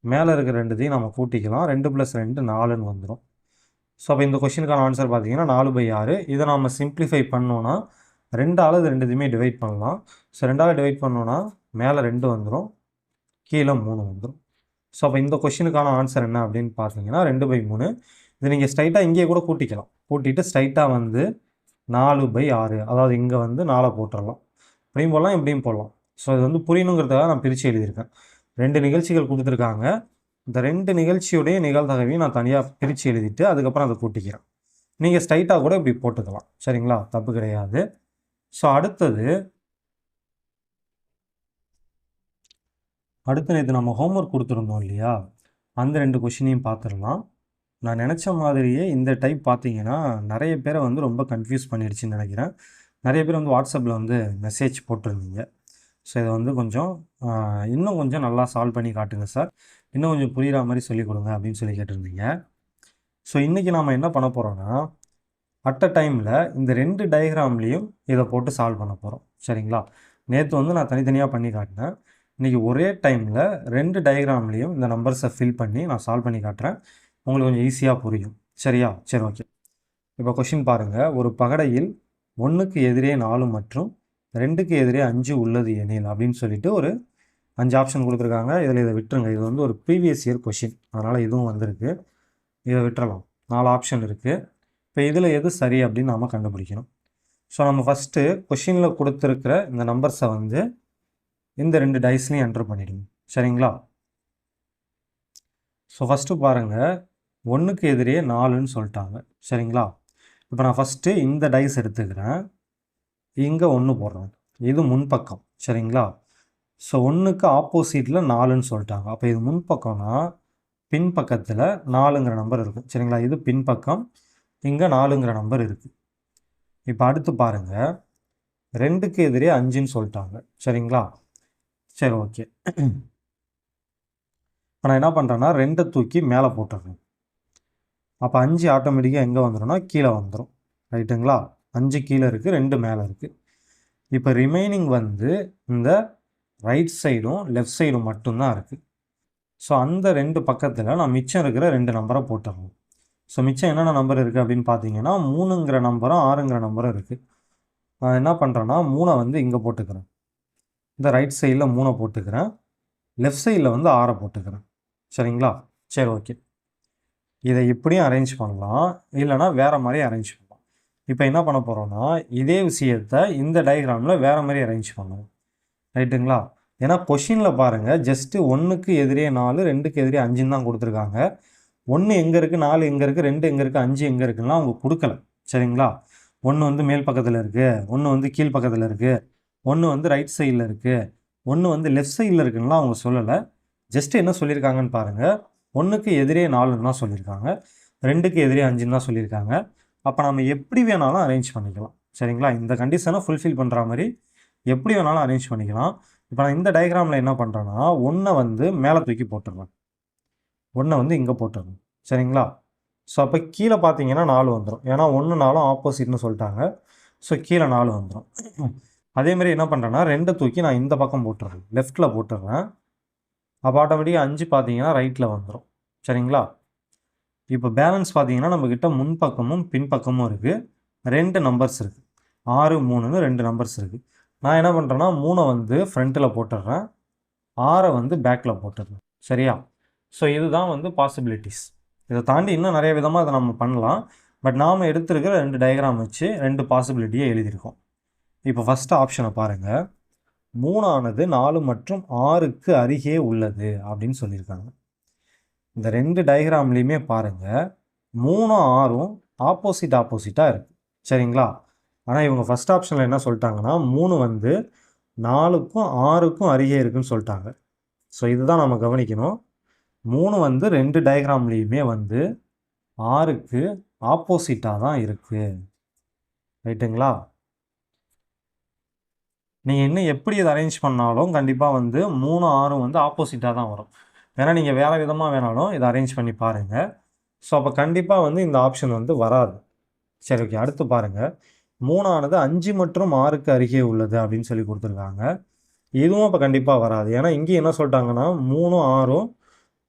மேலே இருக்கிற 2த்தையும் நம்ம கூட்டிக்கலாம். 2 + 2 4ன்னு வந்துடும். ஸோ அப்போ இந்த கொஷினுக்கான ஆன்சர் பார்த்தீங்கன்னா 4/6. இதை நம்ம சிம்பிளிஃபை பண்ணோன்னா 2ஆல் இது 2த்தையுமே டிவைட் பண்ணலாம். ஸோ 2ஆல் டிவைட் பண்ணோன்னா மேலே 2 வந்துடும், கீழே 3 வந்துடும். ஸோ அப்போ இந்த கொஷினுக்கான ஆன்சர் என்ன அப்படின்னு பார்த்தீங்கன்னா 2/3. இது நீங்கள் ஸ்ட்ரைட்டாக இங்கேயே கூட கூட்டிக்கலாம். கூட்டிட்டு ஸ்ட்ரைட்டாக வந்து 4/6, அதாவது இங்கே வந்து 4 போட்டுடலாம். இப்படியும் போடலாம், இப்படியும் போடலாம். ஸோ இது வந்து புரியணுங்கிறதுக்காக நான் பிரித்து எழுதியிருக்கேன். 2 நிகழ்ச்சிகள் கொடுத்துருக்காங்க. இந்த 2 நிகழ்ச்சியுடைய நிகழ்தகவையும் நான் தனியாக பிரித்து எழுதிட்டு அதுக்கப்புறம் அதை கூட்டிக்கிறேன். நீங்கள் ஸ்ட்ரைட்டாக கூட இப்படி போட்டுக்கலாம். சரிங்களா? தப்பு கிடையாது. ஸோ அடுத்து நேற்று நம்ம ஹோம்ஒர்க் கொடுத்துருந்தோம் இல்லையா? அந்த 2 கொஷினையும் பார்த்துடலாம். நான் நினச்ச மாதிரியே இந்த டைப் பார்த்தீங்கன்னா நிறைய பேரை வந்து ரொம்ப கன்ஃபியூஸ் பண்ணிடுச்சுன்னு நினைக்கிறேன். நிறைய பேர் வந்து வாட்ஸ்அப்பில் வந்து மெசேஜ் போட்டிருந்தீங்க. ஸோ இதை வந்து கொஞ்சம் இன்னும் கொஞ்சம் நல்லா சால்வ் பண்ணி காட்டுங்க சார், இன்னும் கொஞ்சம் புரிகிற மாதிரி சொல்லிக் கொடுங்க அப்படின்னு சொல்லி கேட்டிருந்தீங்க. ஸோ இன்றைக்கி நாம் என்ன பண்ண போகிறோன்னா அட் அ டைமில் இந்த 2 டயக்ராம்லேயும் இதை போட்டு சால்வ் பண்ண போகிறோம். சரிங்களா? நேற்று வந்து நான் தனித்தனியாக பண்ணி காட்டினேன். இன்றைக்கி ஒரே டைமில் 2 டயக்ராம்லேயும் இந்த நம்பர்ஸை ஃபில் பண்ணி நான் சால்வ் பண்ணி காட்டுறேன். உங்களுக்கு கொஞ்சம் ஈஸியாக புரியும். சரியா? சரி, ஓகே. இப்போ கொஷின் பாருங்கள். ஒரு பகடையில் 1க்கு எதிரே 4 மற்றும் 2க்கு எதிரே 5 உள்ளது எனில் அப்படின்னு சொல்லிட்டு ஒரு 5 ஆப்ஷன் கொடுத்துருக்காங்க. இதில் இதை விட்டுருங்க. இது வந்து ஒரு ப்ரீவியஸ் இயர் கொஷின், அதனால் இதுவும் வந்திருக்கு. இதை விட்டுறலாம். 4 ஆப்ஷன் இருக்குது. இப்போ இதில் எது சரி அப்படின்னு நாம் கண்டுபிடிக்கணும். ஸோ நம்ம ஃபஸ்ட்டு கொஷினில் கொடுத்துருக்கிற இந்த நம்பர்ஸை வந்து இந்த 2 டைஸ்லையும் என்ட்ரு பண்ணிடுங்க. சரிங்களா? ஸோ ஃபஸ்ட்டு பாருங்கள், 1க்கு எதிரே 4ன்னு சொல்லிட்டாங்க. சரிங்களா? இப்போ நான் ஃபஸ்ட்டு இந்த டைஸ் எடுத்துக்கிறேன், இங்கே 1 போடுறேன், இது முன்பக்கம். சரிங்களா? ஸோ 1க்கு ஆப்போசிட்டில் 4ன்னு சொல்லிட்டாங்க. அப்போ இது முன்பக்கம்னா பின்பக்கத்தில் 4ங்கிற நம்பர் இருக்கும். சரிங்களா? இது பின்பக்கம், இங்கே 4ங்கிற நம்பர் இருக்குது. இப்போ அடுத்து பாருங்கள், 2க்கு எதிரே 5ன்னு சொல்லிட்டாங்க. சரிங்களா? சரி, ஓகே. இப்போ நான் என்ன பண்ணுறேன்னா 2 தூக்கி மேலே போட்டுறேன். அப்போ 5 ஆட்டோமேட்டிக்காக எங்கே வந்துடும்னா கீழே வந்துடும். ரைட்டுங்களா? 5 கீழே இருக்குது, 2 மேலே இருக்குது. இப்போ ரிமைனிங் வந்து இந்த ரைட் சைடும் லெஃப்ட் சைடும் மட்டும்தான் இருக்குது. ஸோ அந்த 2 பக்கத்தில் நான் மிச்சம் இருக்கிற 2 நம்பரை போட்டுறேன். ஸோ மிச்சம் என்னென்ன நம்பர் இருக்குது அப்படின்னு பார்த்தீங்கன்னா 3ங்கிற நம்பரும் 6ங்கிற நம்பரும் இருக்குது. நான் என்ன பண்ணுறேன்னா 3 வந்து இங்கே போட்டுக்கிறேன், இந்த ரைட் சைடில் 3 போட்டுக்கிறேன். லெஃப்ட் சைடில் வந்து 6 போட்டுக்கிறேன். சரிங்களா? சரி, ஓகே. இதை இப்படியும் அரேஞ்ச் பண்ணலாம், இல்லைனா வேறு மாதிரி அரேஞ்ச் பண்ணலாம். இப்போ என்ன பண்ண போகிறோன்னா, இதே விஷயத்தை இந்த டயக்ராமில் வேறு மாதிரி அரேஞ்ச் பண்ணணும். ரைட்டுங்களா? ஏன்னா கொஷினில் பாருங்கள், ஜஸ்ட்டு 1க்கு எதிரே 4, 2க்கு எதிரே 5ன்னு தான் கொடுத்துருக்காங்க. 1 எங்கே இருக்குது, 4 எங்கே இருக்குது, 2 எங்கே இருக்குது, 5 எங்கே இருக்குன்னா அவங்க கொடுக்கல. சரிங்களா? 1 வந்து மேல் பக்கத்தில் இருக்குது, 1 வந்து கீழ் பக்கத்தில் இருக்குது, 1 வந்து ரைட் சைடில் இருக்குது, 1 வந்து லெஃப்ட் சைடில் இருக்குன்னா அவங்க சொல்லலை. ஜஸ்ட்டு என்ன சொல்லியிருக்காங்கன்னு பாருங்கள், 1க்கு எதிரே 4ன்னு தான் சொல்லியிருக்காங்க, 2க்கு எதிரே 5ன்னு தான் சொல்லியிருக்காங்க. அப்போ நம்ம எப்படி வேணாலும் அரேஞ்ச் பண்ணிக்கலாம். சரிங்களா? இந்த கண்டிஷனை ஃபுல்ஃபில் பண்ணுற மாதிரி எப்படி வேணாலும் அரேஞ்ச் பண்ணிக்கலாம். இப்போ நான் இந்த டயக்ராமில் என்ன பண்ணுறேன்னா, 1 வந்து மேலே தூக்கி போட்டுருவேன், 1 வந்து இங்கே போட்டுருவேன். சரிங்களா? ஸோ அப்போ கீழே பார்த்தீங்கன்னா 4 வந்துடும். ஏன்னா 1 4 ஆப்போசிட்னு சொல்லிட்டாங்க. ஸோ கீழே 4 வந்துடும். அதேமாதிரி என்ன பண்ணுறேன்னா 2 தூக்கி நான் இந்த பக்கம் போட்டுடுறேன், லெஃப்ட்டில் போட்டுடுறேன். அப்போ ஆட்டோமேட்டிக்காக 5 பார்த்தீங்கன்னா ரைட்டில் வந்துடும். சரிங்களா? இப்போ பேலன்ஸ் பார்த்தீங்கன்னா நம்மக்கிட்ட முன்பக்கமும் பின்பக்கமும் இருக்குது, 2 நம்பர்ஸ் இருக்குது, 6 3ன்னு 2 நம்பர்ஸ் இருக்குது. நான் என்ன பண்ணுறேன்னா 3 வந்து ஃப்ரண்ட்டில் போட்டுடுறேன், 6 வந்து பேக்கில் போட்டுடுறேன். சரியா? ஸோ இதுதான் வந்து பாசிபிலிட்டிஸ். இதை தாண்டி இன்னும் நிறைய விதமாக அதை நம்ம பண்ணலாம். பட் நாம் எடுத்துருக்கிற 2 டயக்ராம் வச்சு 2 பாசிபிலிட்டியை எழுதியிருக்கோம். இப்போ ஃபஸ்ட்டு ஆப்ஷனை பாருங்கள். 3 ஆனது 4 மற்றும் 6க்கு அருகே உள்ளது அப்படின்னு சொல்லியிருக்காங்க. இந்த 2 டயக்ராம்லேயுமே பாருங்கள், 3 6ம் ஆப்போசிட்டாக இருக்குது. சரிங்களா? ஆனால் இவங்க ஃபஸ்ட் ஆப்ஷனில் என்ன சொல்லிட்டாங்கன்னா 3 வந்து 4க்கும் 6க்கும் அருகே இருக்குன்னு சொல்லிட்டாங்க. ஸோ இதுதான் நம்ம கவனிக்கணும். 3 வந்து 2 டயக்ராம்லேயுமே வந்து 6க்கு ஆப்போசிட்டாக தான் இருக்குது. ரைட்டுங்களா? நீங்கள் இன்னும் எப்படி இதை அரேஞ்ச் பண்ணாலும் கண்டிப்பாக வந்து 3 6ம் வந்து ஆப்போசிட்டாக தான் வரும். வேணால் நீங்கள் வேறு விதமாக வேணாலும் இதை அரேஞ்ச் பண்ணி பாருங்கள். ஸோ அப்போ கண்டிப்பாக வந்து இந்த ஆப்ஷன் வந்து வராது. சரி, ஓகே. அடுத்து பாருங்கள், 3 ஆனது 5 மற்றும் 6க்கு அருகே உள்ளது அப்படின்னு சொல்லி கொடுத்துருக்காங்க. இதுவும் அப்போ கண்டிப்பாக வராது. ஏன்னா இங்கேயும் என்ன சொல்லிட்டாங்கன்னா 3 6ம்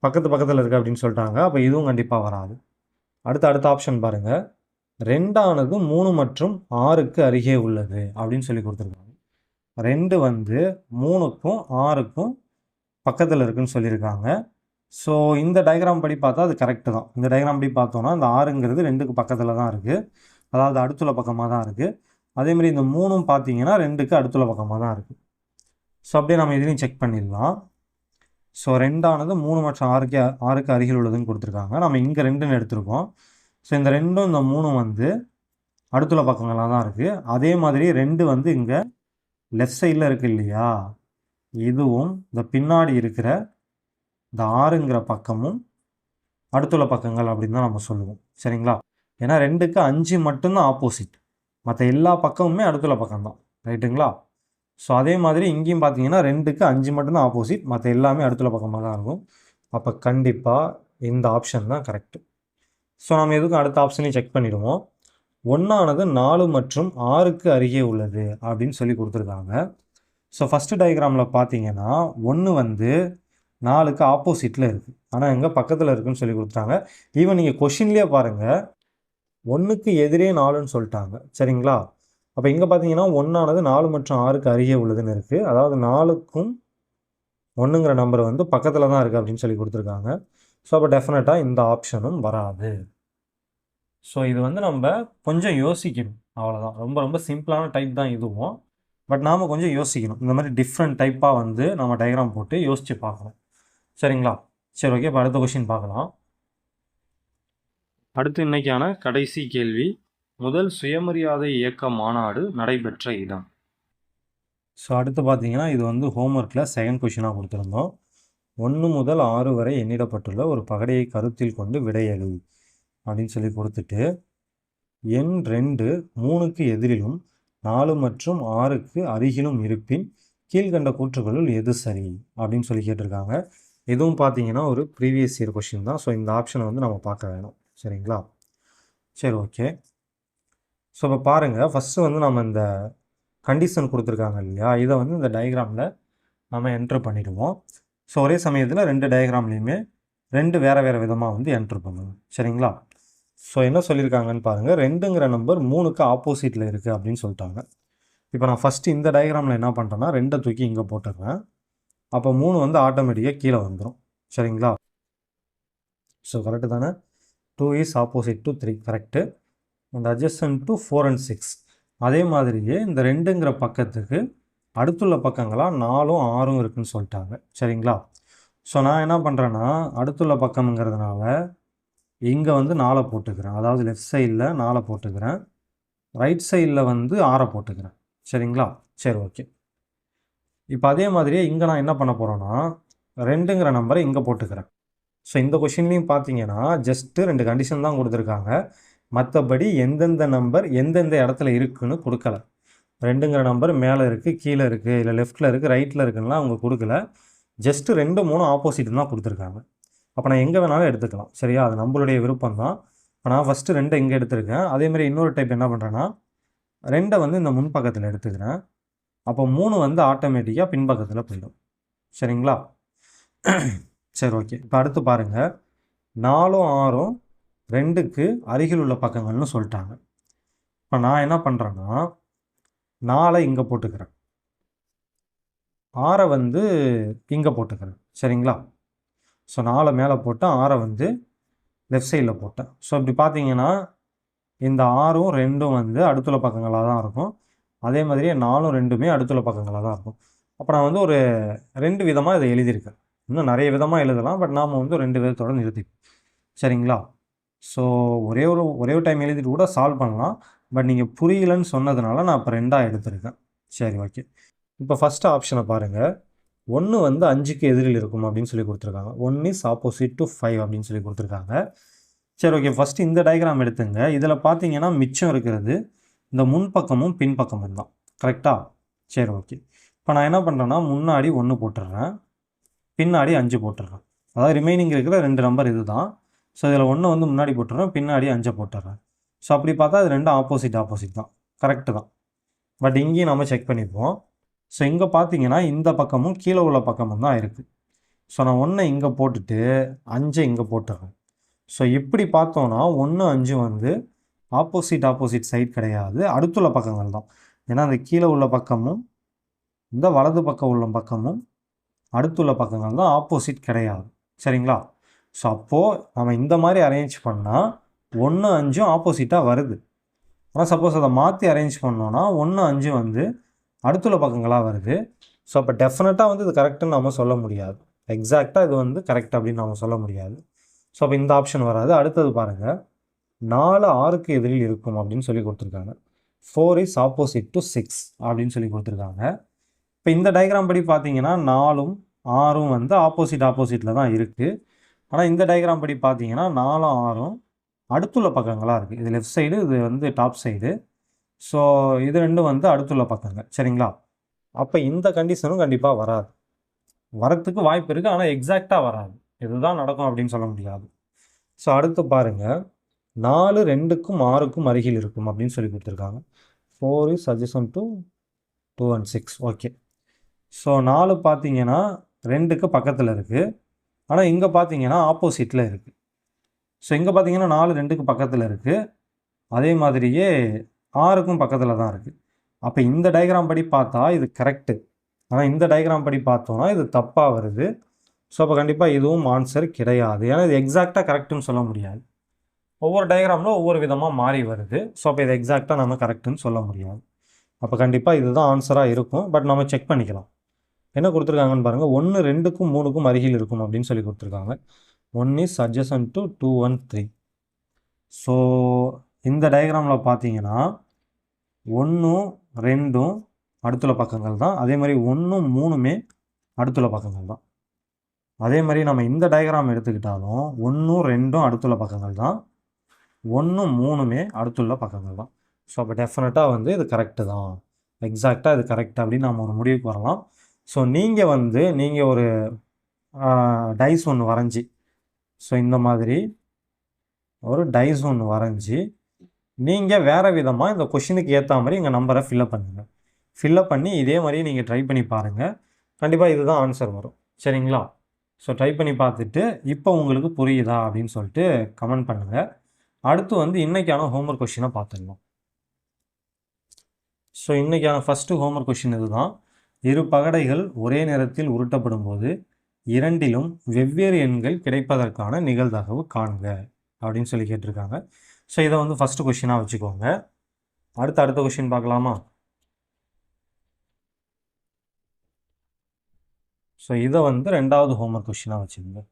பக்கத்தில் இருக்குது அப்படின்னு சொல்லிட்டாங்க. அப்போ இதுவும் கண்டிப்பாக வராது. அடுத்த ஆப்ஷன் பாருங்கள், 2 ஆனது 3 மற்றும் 6க்கு அருகே உள்ளது அப்படின்னு சொல்லி கொடுத்துருக்காங்க. 2 வந்து 3க்கும் 6க்கும் பக்கத்தில் இருக்குன்னு சொல்லியிருக்காங்க. ஸோ இந்த டயக்ராம் படி பார்த்தா அது கரெக்டு தான். இந்த டயக்ராம் படி பார்த்தோன்னா இந்த 6ங்கிறது 2க்கு பக்கத்தில் தான் இருக்குது, அதாவது அடுத்துள்ள பக்கமாக தான் இருக்குது. அதேமாதிரி இந்த 3ம் பார்த்தீங்கன்னா 2க்கு அடுத்துள்ள பக்கமாக தான் இருக்குது. ஸோ அப்படியே நம்ம இதுலேயும் செக் பண்ணிடலாம். ஸோ 2 ஆனது 3 மற்றும் 6க்கு அருகில் உள்ளதுன்னு கொடுத்துருக்காங்க. நம்ம இங்கே 2ன்னு எடுத்திருக்கோம். ஸோ இந்த 2ம் இந்த 3ம் வந்து அடுத்துள்ள பக்கங்களாக தான் இருக்குது. அதே மாதிரி 2 வந்து இங்கே லெஃப்ட் சைடில் இருக்குது இல்லையா, இதுவும் இந்த பின்னாடி இருக்கிற இந்த 6ங்கிற பக்கமும் அடுத்துள்ள பக்கங்கள் அப்படின்னு தான் நம்ம சொல்லுவோம். சரிங்களா? ஏன்னா 2க்கு 5 மட்டும்தான் ஆப்போசிட், மற்ற எல்லா பக்கமுமே அடுத்துள்ள பக்கம்தான். ரைட்டுங்களா? ஸோ அதே மாதிரி இங்கேயும் பார்த்தீங்கன்னா 2க்கு 5 மட்டும்தான் ஆப்போசிட், மற்ற எல்லாமே அடுத்துள்ள பக்கமாக தான் இருக்கும். அப்போ கண்டிப்பாக இந்த ஆப்ஷன் தான் கரெக்டு. ஸோ நம்ம எதுக்கும் அடுத்த ஆப்ஷனையும் செக் பண்ணிவிடுவோம். 1 ஆனது 4 மற்றும் 6க்கு அருகே உள்ளது அப்படின்னு சொல்லி கொடுத்துருக்காங்க. ஸோ ஃபஸ்ட்டு டயக்ராமில் பார்த்தீங்கன்னா 1 வந்து 4க்கு ஆப்போசிட்டில் இருக்குது, ஆனால் எங்கே பக்கத்தில் இருக்குதுன்னு சொல்லி கொடுத்துட்டாங்க. ஈவன் நீங்கள் கொஷின்லேயே பாருங்கள், 1க்கு எதிரே 4ன்னு சொல்லிட்டாங்க. சரிங்களா? அப்போ இங்கே பார்த்தீங்கன்னா 1 ஆனது 4 மற்றும் 6க்கு அருகே உள்ளதுன்னு இருக்குது, அதாவது 4க்கும் 1ங்கிற நம்பர் வந்து பக்கத்தில் தான் இருக்குது அப்படின்னு சொல்லி கொடுத்துருக்காங்க. ஸோ அப்போ டெஃபினட்டாக இந்த ஆப்ஷனும் வராது. ஸோ இது வந்து நம்ம கொஞ்சம் யோசிக்கணும், அவ்வளோதான். ரொம்ப ரொம்ப சிம்பிளான டைப் தான் இதுவும். பட் நாம் கொஞ்சம் யோசிக்கணும். இந்த மாதிரி டிஃப்ரெண்ட் டைப்பாக வந்து நம்ம டயக்ராம் போட்டு யோசித்து பார்க்கணும். சரிங்களா? சரி, ஓகே. இப்போ அடுத்த கொஷின் பார்க்கலாம். அடுத்து இன்னைக்கான கடைசி கேள்வி, முதல் சுயமரியாதை இயக்க மாநாடு நடைபெற்ற இடம். ஸோ அடுத்து பார்த்தீங்கன்னா இது வந்து ஹோம்ஒர்க்கில் செகண்ட் கொஷினாக கொடுத்துருந்தோம். 1 முதல் 6 வரை எண்ணிடப்பட்டுள்ள ஒரு பகடையை கருத்தில் கொண்டு விடையெழு அப்படின்னு சொல்லி கொடுத்துட்டு, எண் 2 3க்கு எதிரிலும் 4 மற்றும் 6க்கு அருகிலும் இருப்பின் கீழ்கண்ட கூற்றுகளுள் எது சரி அப்படின்னு சொல்லி கேட்டிருக்காங்க. இதுவும் பார்த்தீங்கன்னா ஒரு ப்ரீவியஸ் இயர் கொஷின் தான். ஸோ இந்த ஆப்ஷனை வந்து நம்ம பார்க்க வேணும். சரிங்களா? சரி, ஓகே. ஸோ இப்போ பாருங்கள், ஃபஸ்ட்டு வந்து நம்ம இந்த கண்டிஷன் கொடுத்துருக்காங்க இல்லையா, இதை வந்து இந்த டயக்ராமில் நம்ம என்ட்ரு பண்ணிவிடுவோம். ஸோ ஒரே சமயத்தில் 2 டயக்ராம்லேயுமே 2 வேறு விதமாக வந்து என்ட்ரு பண்ணுவோம். சரிங்களா? ஸோ என்ன சொல்லியிருக்காங்கன்னு பாருங்கள், 2ங்கிற நம்பர் 3க்கு ஆப்போசிட்டில் இருக்குது அப்படின்னு சொல்லிட்டாங்க. இப்போ நான் ஃபஸ்ட்டு இந்த டயக்ராமில் என்ன பண்ணுறேன்னா 2 தூக்கி இங்கே போட்டுடுறேன். அப்போ 3 வந்து ஆட்டோமேட்டிக்காக கீழே வந்துடும். சரிங்களா? ஸோ கரெக்டு தானே? 2 is opposite to 3 correct. And அட்ஜஸ்டன்ட் to 4 and 6. அதே மாதிரியே இந்த 2ங்கிற பக்கத்துக்கு அடுத்துள்ள பக்கங்களாக 4ம் 6ம் இருக்குதுன்னு சொல்லிட்டாங்க. சரிங்களா? ஸோ நான் என்ன பண்ணுறேன்னா, அடுத்துள்ள பக்கம்ங்கிறதுனால இங்கே வந்து 4 போட்டுக்கிறேன். அதாவது லெஃப்ட் சைடில் 4 போட்டுக்கிறேன், ரைட் சைடில் வந்து 6 போட்டுக்கிறேன். சரிங்களா? சரி, ஓகே. இப்போ அதே மாதிரியே இங்கே நான் என்ன பண்ண போகிறேன்னா, 2ங்கிற நம்பரை இங்கே போட்டுக்கிறேன். ஸோ இந்த கொஷின்லையும் பார்த்தீங்கன்னா ஜஸ்ட்டு 2 கண்டிஷன் தான் கொடுத்துருக்காங்க. மற்றபடி எந்தெந்த நம்பர் எந்தெந்த இடத்துல இருக்குதுன்னு கொடுக்கல. 2ங்கிற நம்பர் மேலே இருக்குது, கீழே இருக்குது, இல்லை லெஃப்ட்டில் இருக்குது, ரைட்டில் இருக்குன்னா அவங்க கொடுக்கல. ஜஸ்ட்டு 2 3 ஆப்போசிட் தான் கொடுத்துருக்காங்க. அப்போ நான் எங்கே வேணாலும் எடுத்துக்கலாம். சரியா? அது நம்மளுடைய விருப்பம் தான். இப்போ நான் ஃபஸ்ட்டு 2 இங்கே எடுத்துருக்கேன். அதேமாதிரி இன்னொரு டைப் என்ன பண்ணுறேன்னா, 2 வந்து இந்த முன்பக்கத்தில் எடுத்துக்கிறேன். அப்போ 3 வந்து ஆட்டோமேட்டிக்காக பின்பக்கத்தில் போயிடும். சரிங்களா? சரி, ஓகே. இப்போ அடுத்து பாருங்கள், 4ம் 6ம் 2க்கு அருகில் உள்ள பக்கங்கள்னு சொல்லிட்டாங்க. இப்போ நான் என்ன பண்ணுறேன்னா, 4 இங்கே போட்டுக்கிறேன், 6 வந்து இங்கே போட்டுக்கிறேன். சரிங்களா? ஸோ 4 மேலே போட்டேன், 6 வந்து லெஃப்ட் சைடில் போட்டேன். ஸோ இப்படி பார்த்தீங்கன்னா இந்த 6ம் 2ம் வந்து அடுத்துள்ள பக்கங்களாக தான் இருக்கும். அதே மாதிரியே 4ம் 2மே அடுத்துள்ள பக்கங்களாக தான் இருக்கும். அப்போ நான் வந்து ஒரு 2 விதமாக இதை எழுதியிருக்கேன். இன்னும் நிறைய விதமாக எழுதலாம், பட் நாம் வந்து 2 விதத்தோடு நிறுத்திப்போம். சரிங்களா? ஸோ ஒரே ஒரு டைம் எழுதிட்டு கூட சால்வ் பண்ணலாம். பட் நீங்கள் புரியலன்னு சொன்னதுனால நான் இப்போ 2ஆக எடுத்திருக்கேன். சரி, ஓகே. இப்போ ஃபஸ்ட்டு ஆப்ஷனை பாருங்கள். 1 வந்து 5க்கு எதிரில் இருக்கும் அப்படின்னு சொல்லி கொடுத்துருக்காங்க. 1 இஸ் ஆப்போசிட் டு 5 அப்படின்னு சொல்லி கொடுத்துருக்காங்க. சரி, ஓகே. ஃபஸ்ட்டு இந்த டயக்ராம் எடுத்துங்க. இதில் பார்த்தீங்கன்னா மிச்சம் இருக்கிறது இந்த முன்பக்கமும் பின்பக்கமும் தான். கரெக்டாக? சரி, ஓகே. இப்போ நான் என்ன பண்ணுறேன்னா, முன்னாடி 1 போட்டுடுறேன், பின்னாடி 5 போட்டுடுறேன். அதாவது ரிமைனிங் இருக்கிற 2 நம்பர் இது தான். ஸோ இதில் 1 வந்து முன்னாடி போட்டுடுறேன், பின்னாடி 5 போட்டுடுறேன். ஸோ அப்படி பார்த்தா அது 2 ஆப்போசிட் தான். கரெக்டு தான். பட் இங்கேயும் நம்ம செக் பண்ணிப்போம். ஸோ இங்கே பார்த்தீங்கன்னா இந்த பக்கமும் கீழே உள்ள பக்கமும் தான் இருக்குது. ஸோ நான் 1 இங்கே போட்டுட்டு 5 இங்கே போட்டுடுறேன். ஸோ இப்படி பார்த்தோன்னா 1 5 வந்து ஆப்போசிட் சைட் கிடையாது, அடுத்துள்ள பக்கங்கள் தான். ஏன்னா அந்த கீழே உள்ள பக்கமும் இந்த வலது பக்கம் உள்ள பக்கமும் அடுத்துள்ள பக்கங்கள் தான், ஆப்போசிட் கிடையாது. சரிங்களா? ஸோ அப்போது நம்ம இந்த மாதிரி அரேஞ்ச் பண்ணால் 1 5ம் ஆப்போசிட்டாக வருது. ஆனால் சப்போஸ் அதை மாற்றி அரேஞ்ச் பண்ணோன்னா 1 5 வந்து அடுத்துள்ள பக்கங்களாக வருது. ஸோ அப்போ டெஃபினட்டாக வந்து இது கரெக்டுன்னு நம்ம சொல்ல முடியாது. எக்ஸாக்டாக இது வந்து கரெக்ட் அப்படின்னு நம்ம சொல்ல முடியாது. ஸோ அப்போ இந்த ஆப்ஷன் வராது. அடுத்தது பாருங்கள், 4 6க்கு எதிரில் இருக்கும் அப்படின்னு சொல்லி கொடுத்துருக்காங்க. 4 இஸ் ஆப்போசிட் டு 6 அப்படின்னு சொல்லி கொடுத்துருக்காங்க. இப்போ இந்த டயக்ராம் படி பார்த்தீங்கன்னா 4ம் 6ம் வந்து ஆப்போசிட்டில் தான் இருக்குது. ஆனால் இந்த டயக்ராம் படி பார்த்தீங்கன்னா 4ம் 6ம் அடுத்துள்ள பக்கங்களாக இருக்குது. இது லெஃப்ட் சைடு, இது வந்து டாப் சைடு. ஸோ இது 2 வந்து அடுத்துள்ள பக்கங்கள். சரிங்களா? அப்போ இந்த கண்டிஷனும் கண்டிப்பாக வராது. வரத்துக்கு வாய்ப்பு இருக்குது, ஆனால் எக்ஸாக்டாக வராது. இதுதான் நடக்கும் அப்படின்னு சொல்ல முடியாது. ஸோ அடுத்து பாருங்கள், 4 2க்கும் 6க்கும் அருகில் இருக்கும் அப்படின்னு சொல்லி கொடுத்துருக்காங்க. 4 is adjacent to 2 and 6. Okay. So 4 பார்த்தீங்கன்னா 2க்கு பக்கத்தில் இருக்குது, ஆனால் இங்கே பார்த்தீங்கன்னா ஆப்போசிட்டில் இருக்குது. ஸோ இங்கே பார்த்தீங்கன்னா 4 2க்கு பக்கத்தில் இருக்குது, அதே மாதிரியே 6க்கும் பக்கத்தில் தான் இருக்குது. அப்போ இந்த டயக்ராம் படி பார்த்தா இது கரெக்டு, ஆனால் இந்த டயக்ராம் படி பார்த்தோன்னா இது தப்பாக வருது. ஸோ அப்போ கண்டிப்பாக இதுவும் ஆன்சர் கிடையாது. ஏன்னா இது எக்ஸாக்டாக கரெக்டுன்னு சொல்ல முடியாது. ஒவ்வொரு டயக்ராமில் ஒவ்வொரு விதமாக மாறி வருது. ஸோ அப்போ இது எக்ஸாக்டாக நம்ம கரெக்டுன்னு சொல்ல முடியாது. அப்போ கண்டிப்பாக இதுதான் ஆன்சராக இருக்கும். பட் நம்ம செக் பண்ணிக்கலாம். என்ன கொடுத்துருக்காங்கன்னு பாருங்கள், 1 2க்கும் 3க்கும் அருகில் இருக்கும் அப்படின்னு சொல்லி கொடுத்துருக்காங்க. 1 is adjacent to 2 and 3. So இந்த டயக்ராமில் பார்த்தீங்கன்னா 1ம் 2ம் அடுத்துள்ள பக்கங்கள் தான். அதே மாதிரி 1ம் 3மே அடுத்துள்ள பக்கங்கள் தான். அதே மாதிரி நம்ம இந்த டயக்ராம் எடுத்துக்கிட்டாலும் 1ம் 2ம் அடுத்துள்ள பக்கங்கள் தான், 1ம் 3மே அடுத்துள்ள பக்கங்கள் தான். ஸோ அப்போ டெஃபினட்டாக வந்து இது கரெக்டு தான், எக்ஸாக்டாக இது கரெக்ட் அப்படின்னு நம்ம ஒரு முடிவுக்கு வரலாம். ஸோ நீங்கள் ஒரு டைஸ் ஒன்று வரைஞ்சி, ஸோ இந்த மாதிரி ஒரு டைஸ் ஒன்று வரைஞ்சி நீங்கள் வேறு விதமாக இந்த கொஷினுக்கு ஏற்ற மாதிரி எங்கள் நம்பரை ஃபில்லப் பண்ணுங்கள். ஃபில்லப் பண்ணி இதே மாதிரி நீங்கள் ட்ரை பண்ணி பாருங்கள். கண்டிப்பாக இதுதான் ஆன்சர் வரும். சரிங்களா? ஸோ ட்ரை பண்ணி பார்த்துட்டு இப்போ உங்களுக்கு புரியுதா அப்படின்னு சொல்லிட்டு கமெண்ட் பண்ணுங்கள். அடுத்து வந்து இன்றைக்கான ஹோம்ஒர்க் கொஷினை பார்த்துடலாம். ஸோ இன்றைக்கான ஃபஸ்ட்டு ஹோம்ஒர்க் கொஷின் இது தான். இரு பகடைகள் ஒரே நேரத்தில் உருட்டப்படும் போது இரண்டிலும் வெவ்வேறு எண்கள் கிடைப்பதற்கான நிகழ்தகவு காண்க அப்படின்னு சொல்லி கேட்டிருக்காங்க. ஸோ இதை வந்து ஃபஸ்ட்டு கொஷினாக வச்சுக்கோங்க. அடுத்த கொஷின் பார்க்கலாமா? ஸோ இதை வந்து 2வது ஹோம்ஒர்க் கொஷினாக வச்சுக்கோங்க.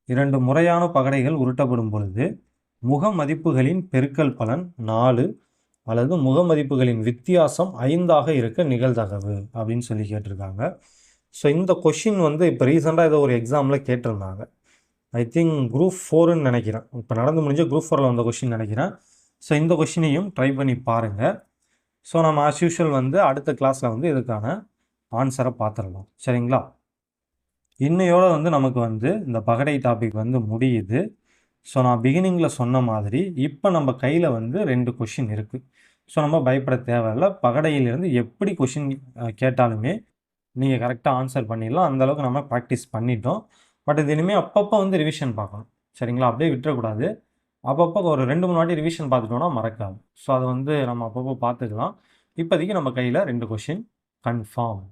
2 முறையான பகடைகள் உருட்டப்படும் பொழுது முக மதிப்புகளின் பெருக்கல் பலன் 4 அல்லது முக மதிப்புகளின் வித்தியாசம் 5ஆக இருக்க நிகழ்தகவு அப்படின்னு சொல்லி கேட்டிருக்காங்க. ஸோ இந்த கொஷின் வந்து இப்போ ரீசெண்டாக ஏதோ ஒரு எக்ஸாமில் கேட்டிருந்தாங்க. ஐ திங்க் குரூப் 4ன்னு நினைக்கிறேன். இப்போ நடந்து முடிஞ்ச குரூப் 4ல் வந்த கொஷின் நினைக்கிறேன். ஸோ இந்த கொஷினையும் ட்ரை பண்ணி பாருங்கள். ஸோ நம்ம ஆஸ் யூஷுவல் வந்து அடுத்த கிளாஸில் வந்து இதுக்கான ஆன்சரை பார்த்துடலாம். சரிங்களா? இன்னையோட வந்து நமக்கு வந்து இந்த பகடை டாபிக் வந்து முடியுது. ஸோ நான் பிகினிங்கில் சொன்ன மாதிரி இப்போ நம்ம கையில் வந்து 2 கொஷின் இருக்குது. ஸோ நம்ம பயப்பட தேவையில்லை. பகடையிலிருந்து எப்படி கொஷின் கேட்டாலுமே நீங்கள் கரெக்டாக ஆன்சர் பண்ணிடலாம். அந்தளவுக்கு நம்ம ப்ராக்டிஸ் பண்ணிட்டோம். பட் இது இனிமேல் அப்பப்போ வந்து ரிவிஷன் பார்க்கணும். சரிங்களா? அப்படியே விட்டுறக்கூடாது. அப்பப்போ ஒரு 2-3 வாட்டி ரிவிஷன் பார்த்துட்டோன்னா மறக்காது. ஸோ அதை வந்து நம்ம அப்பப்போ பார்த்துக்கலாம். இப்போதைக்கு நம்ம கையில் 2 கொஷின் கன்ஃபார்ம்.